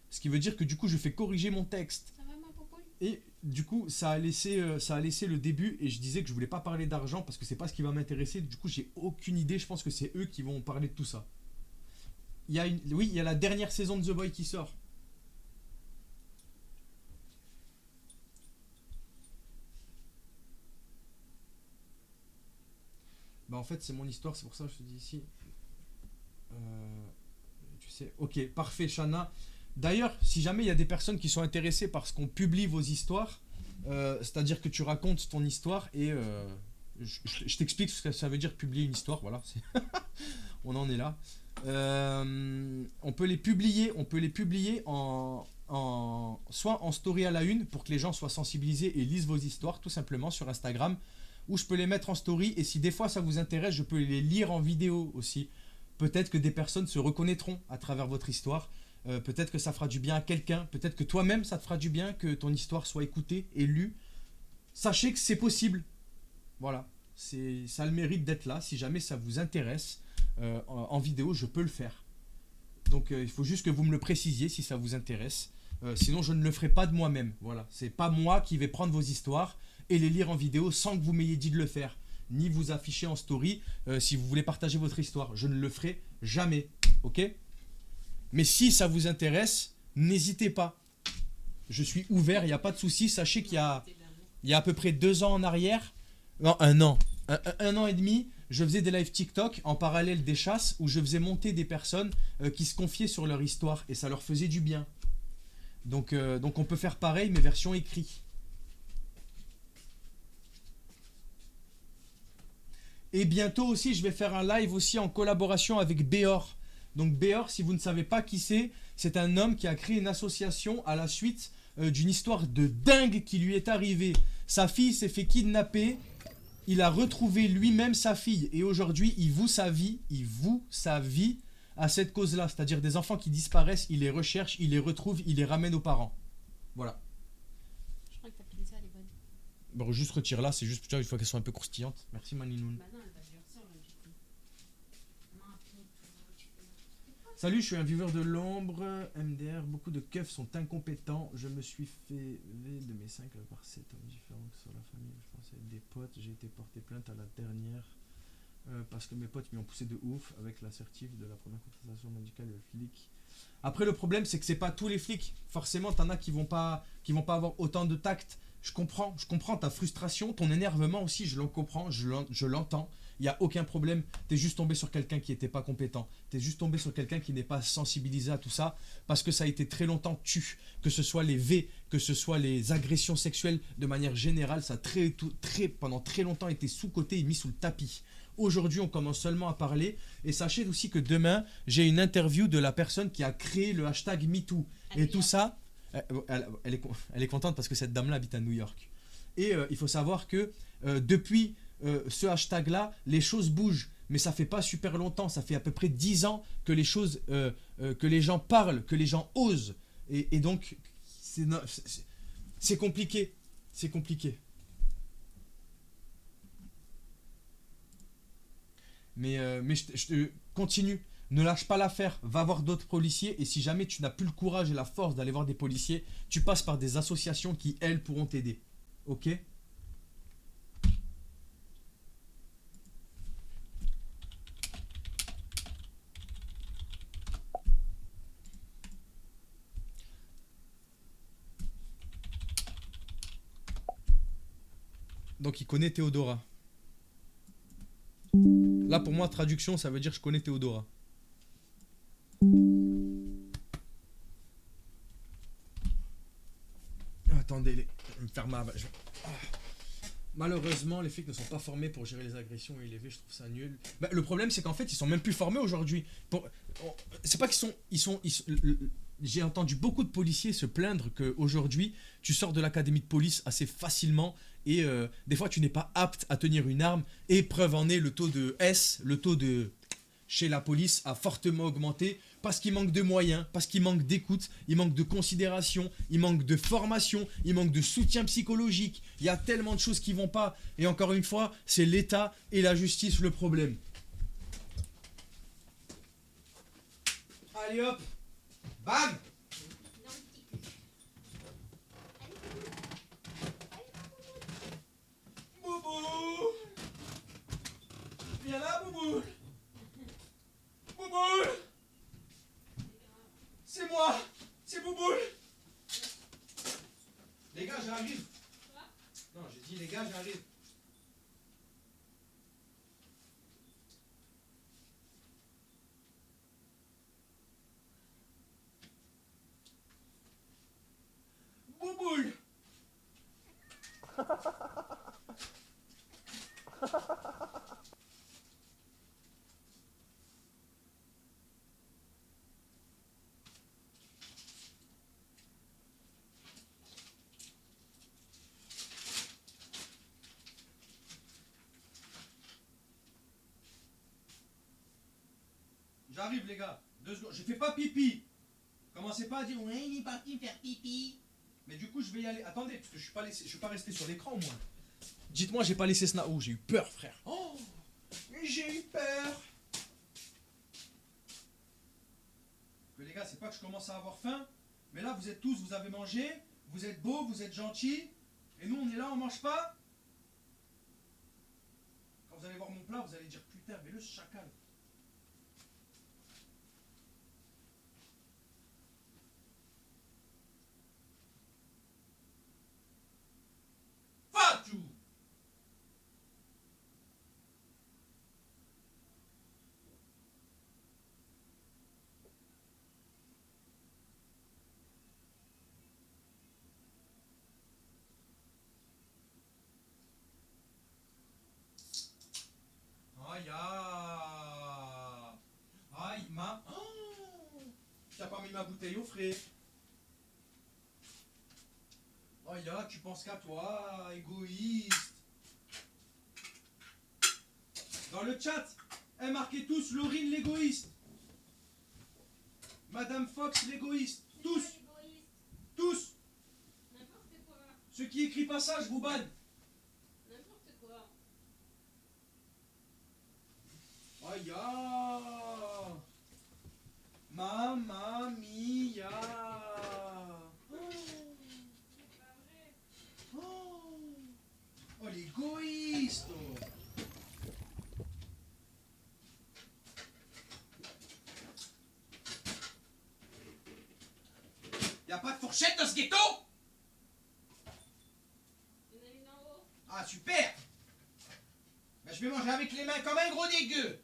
Ce qui veut dire que du coup, je fais corriger mon texte. Ça va, ma popoule? Et du coup, ça a laissé le début. Et je disais que je voulais pas parler d'argent parce que c'est pas ce qui va m'intéresser. Du coup, j'ai aucune idée. Je pense que c'est eux qui vont parler de tout ça. Oui, il y a la dernière saison de The Boy qui sort. Bah en fait c'est mon histoire, c'est pour ça que je te dis ici. Tu sais, ok, parfait Shana. D'ailleurs, si jamais il y a des personnes qui sont intéressées par ce qu'on publie vos histoires, c'est-à-dire que tu racontes ton histoire et je t'explique ce que ça veut dire publier une histoire, voilà. On en est là. On peut les publier soit en story à la une pour que les gens soient sensibilisés et lisent vos histoires tout simplement sur Instagram, ou je peux les mettre en story et si des fois ça vous intéresse, je peux les lire en vidéo aussi. Peut-être que des personnes se reconnaîtront à travers votre histoire. Peut-être que ça fera du bien à quelqu'un. Peut-être que toi-même ça te fera du bien que ton histoire soit écoutée et lue. Sachez que c'est possible. Voilà. Ça a le mérite d'être là. Si jamais ça vous intéresse, en vidéo, je peux le faire. Donc il faut juste que vous me le précisiez si ça vous intéresse. Sinon, je ne le ferai pas de moi-même. Voilà. C'est pas moi qui vais prendre vos histoires et les lire en vidéo sans que vous m'ayez dit de le faire. Ni vous afficher en story si vous voulez partager votre histoire. Je ne le ferai jamais. Ok ? Mais si ça vous intéresse, n'hésitez pas. Je suis ouvert, il n'y a pas de souci. Sachez qu'il y a à peu près 2 ans en arrière, non, 1 an, un an et demi, je faisais des lives TikTok en parallèle des chasses où je faisais monter des personnes qui se confiaient sur leur histoire et ça leur faisait du bien. Donc on peut faire pareil, mais version écrit. Et bientôt aussi, je vais faire un live aussi en collaboration avec Béor. Donc Béor, si vous ne savez pas qui c'est un homme qui a créé une association à la suite d'une histoire de dingue qui lui est arrivée. Sa fille s'est fait kidnapper, il a retrouvé lui-même sa fille et aujourd'hui il voue sa vie à cette cause-là. C'est-à-dire des enfants qui disparaissent, il les recherche, il les retrouve, il les ramène aux parents. Voilà. Je crois que t'as pris ça, elle est bonne. Bon, juste retire là, c'est juste il faut qu'elles soient un peu croustillantes. Merci Maninoun. Bah non, elle va durcir là, du coup. Salut, je suis un viveur de l'ombre, MDR, beaucoup de keufs sont incompétents, je me suis fait de mes 5 par 7 hommes différents sur la famille, je pensais être des potes, j'ai été porté plainte à la dernière parce que mes potes m'y ont poussé de ouf avec l'assertif de la première consultation médicale et le flic. Après le problème c'est que c'est pas tous les flics, forcément t'en as qui vont pas avoir autant de tact. Je comprends ta frustration, ton énervement aussi, je le comprends, je l'entends. Il n'y a aucun problème, t'es juste tombé sur quelqu'un qui n'était pas compétent. T'es juste tombé sur quelqu'un qui n'est pas sensibilisé à tout ça, parce que ça a été très longtemps tu, que ce soit les V, que ce soit les agressions sexuelles, de manière générale, ça a pendant très longtemps été sous-coté et mis sous le tapis. Aujourd'hui, on commence seulement à parler, et sachez aussi que demain, j'ai une interview de la personne qui a créé le hashtag MeToo. Et tout ça, elle est contente parce que cette dame-là habite à New York. Et il faut savoir que depuis ce hashtag-là, les choses bougent. Mais ça fait pas super longtemps, ça fait à peu près 10 ans que les choses, que les gens parlent, que les gens osent. Et donc, c'est compliqué. C'est compliqué. Mais je te continue. Ne lâche pas l'affaire. Va voir d'autres policiers. Et si jamais tu n'as plus le courage et la force d'aller voir des policiers, tu passes par des associations qui, elles, pourront t'aider. Ok? Donc il connaît Théodora. Là pour moi traduction ça veut dire je connais Théodora. Attendez, je vais me faire ma... Malheureusement, les flics ne sont pas formés pour gérer les agressions et les faits, je trouve ça nul. Bah, le problème, c'est qu'en fait, ils sont même plus formés aujourd'hui. C'est pas j'ai entendu beaucoup de policiers se plaindre qu'aujourd'hui, tu sors de l'académie de police assez facilement et des fois, tu n'es pas apte à tenir une arme. Et preuve en est, le taux de S, le taux de chez la police a fortement augmenté parce qu'il manque de moyens, parce qu'il manque d'écoute, il manque de considération, il manque de formation, il manque de soutien psychologique. Il y a tellement de choses qui vont pas. Et encore une fois, c'est l'État et la justice le problème. Allez hop, bam. Boubou. Viens là, Boubou. Bouboule. C'est moi. C'est Bouboule. Les gars, j'arrive. Quoi? Non, j'ai dit les gars, j'arrive. Bouboule. J'arrive les gars, 2 secondes, je fais pas pipi. Commencez pas à dire ouais il est parti faire pipi. Mais du coup je vais y aller. Attendez, parce que je suis pas resté sur l'écran au moins. Dites-moi j'ai pas laissé Snap. Oh j'ai eu peur frère. Oh j'ai eu peur. Mais les gars c'est pas que je commence à avoir faim. Mais là vous êtes tous, vous avez mangé. Vous êtes beaux, vous êtes gentils. Et nous on est là, on mange pas. Quand vous allez voir mon plat vous allez dire putain mais le chacal. Aïe, aïe, oh, t'as pas mis ma bouteille au frais. Aïe, tu penses qu'à toi, égoïste. Dans le chat, marquez tous Laurine l'égoïste. Madame Fox l'égoïste. Tous. Tous. N'importe quoi. Ceux qui écrivent pas ça, je vous banne. N'importe quoi. Aïe, Mamma mia. C'est pas vrai. Oh l'égoïste. Y'a pas de fourchette dans ce ghetto? Il y en a une en haut. Ah super. Ben, je vais manger avec les mains comme un gros dégueu.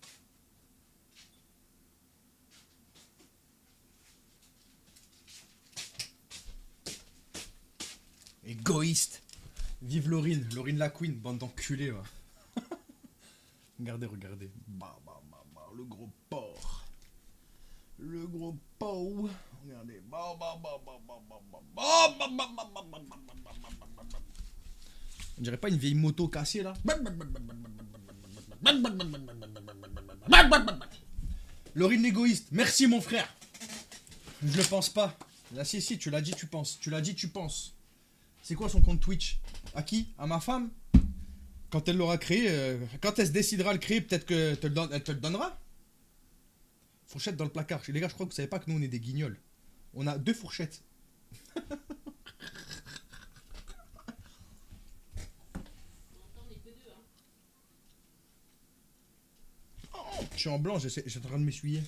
Égoïste. Vive Laurine, Laurine la Queen, bande d'enculés. Ouais. Regardez, regardez. Le gros porc. Le gros porc. Regardez. On dirait pas une vieille moto cassée là. Laurine l'égoïste, merci mon frère. Je le pense pas. Là si, tu l'as dit, tu penses. Tu l'as dit, tu penses. C'est quoi son compte Twitch? À qui? À ma femme? Quand elle l'aura créé, quand elle se décidera à le créer, peut-être que elle te le donnera. Fourchette dans le placard. Les gars, je crois que vous savez pas que nous on est des guignols. On a 2 fourchettes. Oh, je suis en blanc, j'étais en train de m'essuyer.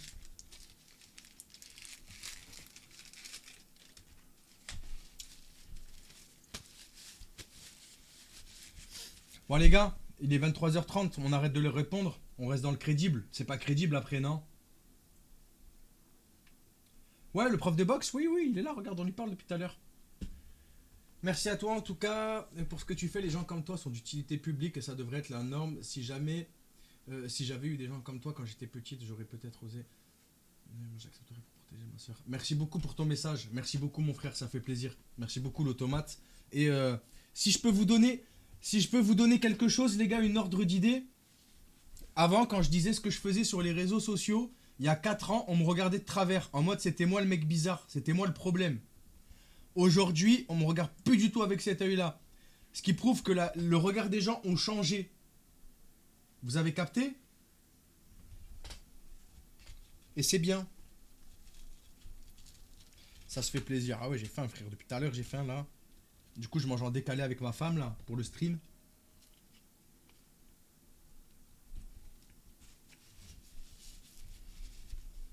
Bon les gars, il est 23h30, on arrête de leur répondre. On reste dans le crédible. C'est pas crédible après, non? Ouais, le prof de boxe, oui, il est là, regarde, on lui parle depuis tout à l'heure. Merci à toi en tout cas pour ce que tu fais. Les gens comme toi sont d'utilité publique et ça devrait être la norme. Si jamais, si j'avais eu des gens comme toi quand j'étais petite, j'aurais peut-être osé. J'accepterais pour protéger ma soeur. Merci beaucoup pour ton message. Merci beaucoup mon frère, ça fait plaisir. Merci beaucoup l'automate. Et si je peux vous donner quelque chose, les gars, une ordre d'idée. Avant, quand je disais ce que je faisais sur les réseaux sociaux, il y a 4 ans, on me regardait de travers. En mode, c'était moi le mec bizarre. C'était moi le problème. Aujourd'hui, on me regarde plus du tout avec cet œil-là. Ce qui prouve que le regard des gens ont changé. Vous avez capté? Et c'est bien. Ça se fait plaisir. Ah ouais, j'ai faim, frère. Depuis tout à l'heure, j'ai faim, là. Du coup, je mange en décalé avec ma femme, là, pour le stream.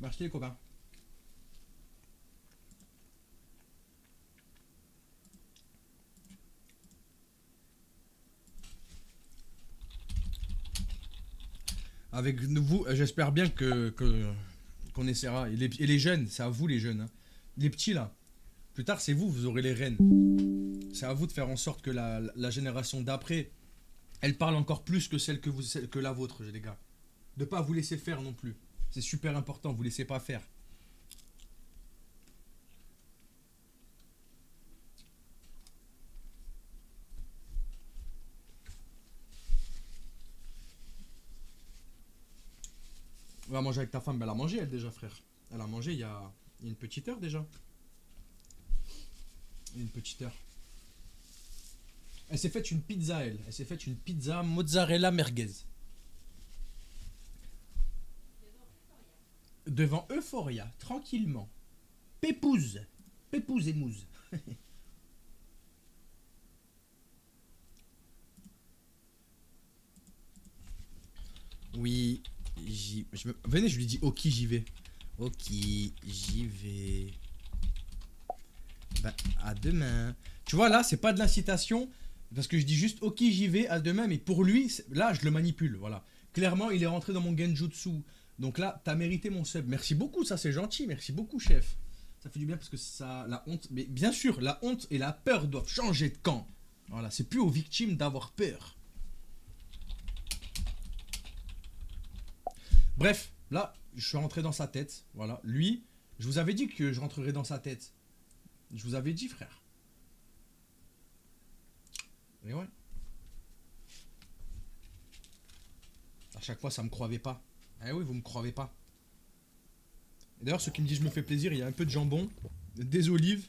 Merci, les copains. Avec vous, j'espère bien qu'on essaiera. Et les jeunes, c'est à vous les jeunes. Hein. Les petits là, plus tard c'est vous aurez les rênes. C'est à vous de faire en sorte que la génération d'après, elle parle encore plus que celle que la vôtre, les gars. De pas vous laisser faire non plus. C'est super important, vous laissez pas faire. On va manger avec ta femme, elle a mangé elle déjà frère. Elle a mangé il y a une petite heure déjà. Une petite heure. Elle s'est faite une pizza elle. Elle s'est faite une pizza mozzarella merguez. Devant Euphoria, tranquillement. Pépouze. Pépouze et mousse. Oui, venez, je lui dis ok, j'y vais. Ok, j'y vais. Bah, à demain. Tu vois, là, c'est pas de l'incitation. Parce que je dis juste ok, j'y vais, à demain. Mais pour lui, là, je le manipule. Voilà. Clairement, il est rentré dans mon genjutsu. Donc là, t'as mérité mon sub. Merci beaucoup, ça c'est gentil. Merci beaucoup, chef. Ça fait du bien parce que ça, la honte. Mais bien sûr, la honte et la peur doivent changer de camp. Voilà, c'est plus aux victimes d'avoir peur. Bref, là, je suis rentré dans sa tête. Voilà, lui, je vous avais dit que je rentrerais dans sa tête. Je vous avais dit, frère. Et ouais. À chaque fois, ça me croyait pas. Eh oui, vous me croyez pas. Et d'ailleurs, ceux qui me disent je me fais plaisir, il y a un peu de jambon, des olives,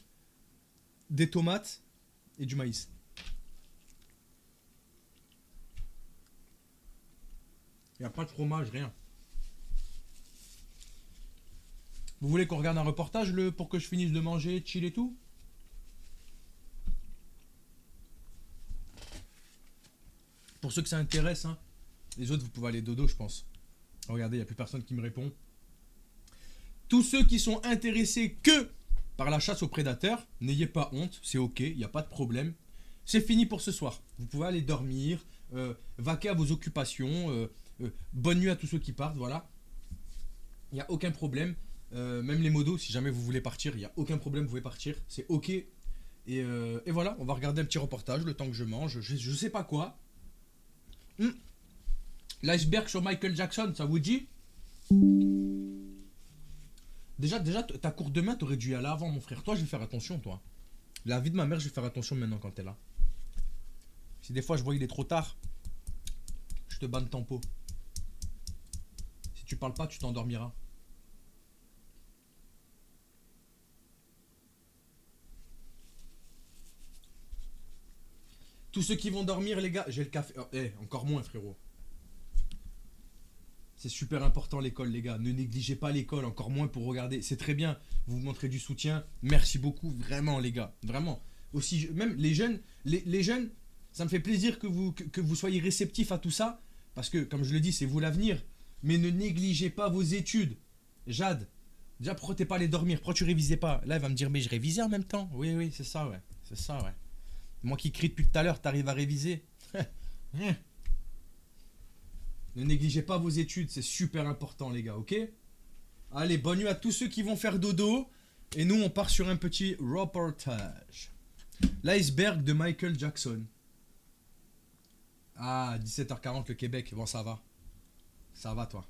des tomates et du maïs. Il n'y a pas de fromage, rien. Vous voulez qu'on regarde un reportage pour que je finisse de manger, chill et tout? Pour ceux que ça intéresse, hein. Les autres, vous pouvez aller dodo, je pense. Regardez, il n'y a plus personne qui me répond. Tous ceux qui sont intéressés que par la chasse aux prédateurs, n'ayez pas honte, c'est ok, il n'y a pas de problème. C'est fini pour ce soir. Vous pouvez aller dormir, vaquer à vos occupations. Bonne nuit à tous ceux qui partent, voilà. Il n'y a aucun problème. Même les modos, si jamais vous voulez partir, il n'y a aucun problème, vous pouvez partir. C'est ok. Et voilà, on va regarder un petit reportage le temps que je mange. Je sais pas quoi. L'iceberg sur Michael Jackson, ça vous dit? Déjà, ta courte de main, t'aurais dû y aller avant, mon frère. Toi, je vais faire attention, toi. La vie de ma mère, je vais faire attention maintenant quand t'es là. Si des fois je vois il est trop tard, je te banne ton pot. Si tu parles pas, tu t'endormiras. Tous ceux qui vont dormir, les gars, j'ai le café. Oh, encore moins, frérot. C'est super important l'école, les gars. Ne négligez pas l'école, encore moins pour regarder. C'est très bien, vous vous montrez du soutien. Merci beaucoup, vraiment, les gars. Vraiment. Aussi, même les jeunes, les jeunes, ça me fait plaisir que vous soyez réceptifs à tout ça. Parce que, comme je le dis, c'est vous l'avenir. Mais ne négligez pas vos études. Jade, déjà, pourquoi t'es pas allé dormir? Pourquoi tu révisais pas? Là, elle va me dire, mais je révisais en même temps. Oui, oui, c'est ça, ouais. C'est ça, ouais. Moi qui crie depuis tout à l'heure, t'arrives à réviser. Ne négligez pas vos études, c'est super important, les gars, ok? Allez, bonne nuit à tous ceux qui vont faire dodo. Et nous, on part sur un petit reportage. L'iceberg de Michael Jackson. Ah, 17h40 le Québec. Bon, ça va. Ça va, toi.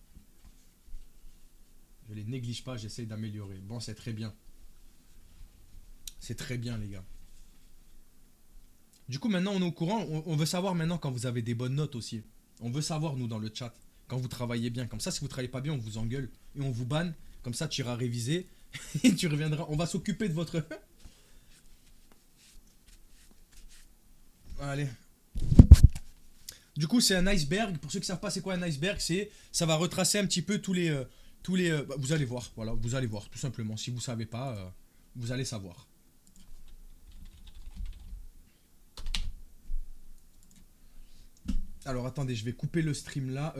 Je les néglige pas, j'essaye d'améliorer. Bon, c'est très bien. C'est très bien, les gars. Du coup, maintenant, on est au courant. On veut savoir maintenant quand vous avez des bonnes notes aussi. On veut savoir, nous, dans le chat. Quand vous travaillez bien. Comme ça, si vous travaillez pas bien, on vous engueule. Et on vous banne. Comme ça, tu iras réviser. Et tu reviendras. On va s'occuper de votre... Allez. Du coup, c'est un iceberg. Pour ceux qui ne savent pas c'est quoi un iceberg, ça va retracer un petit peu tous les vous allez voir, voilà, vous allez voir tout simplement. Si vous savez pas, vous allez savoir. Alors attendez, je vais couper le stream là.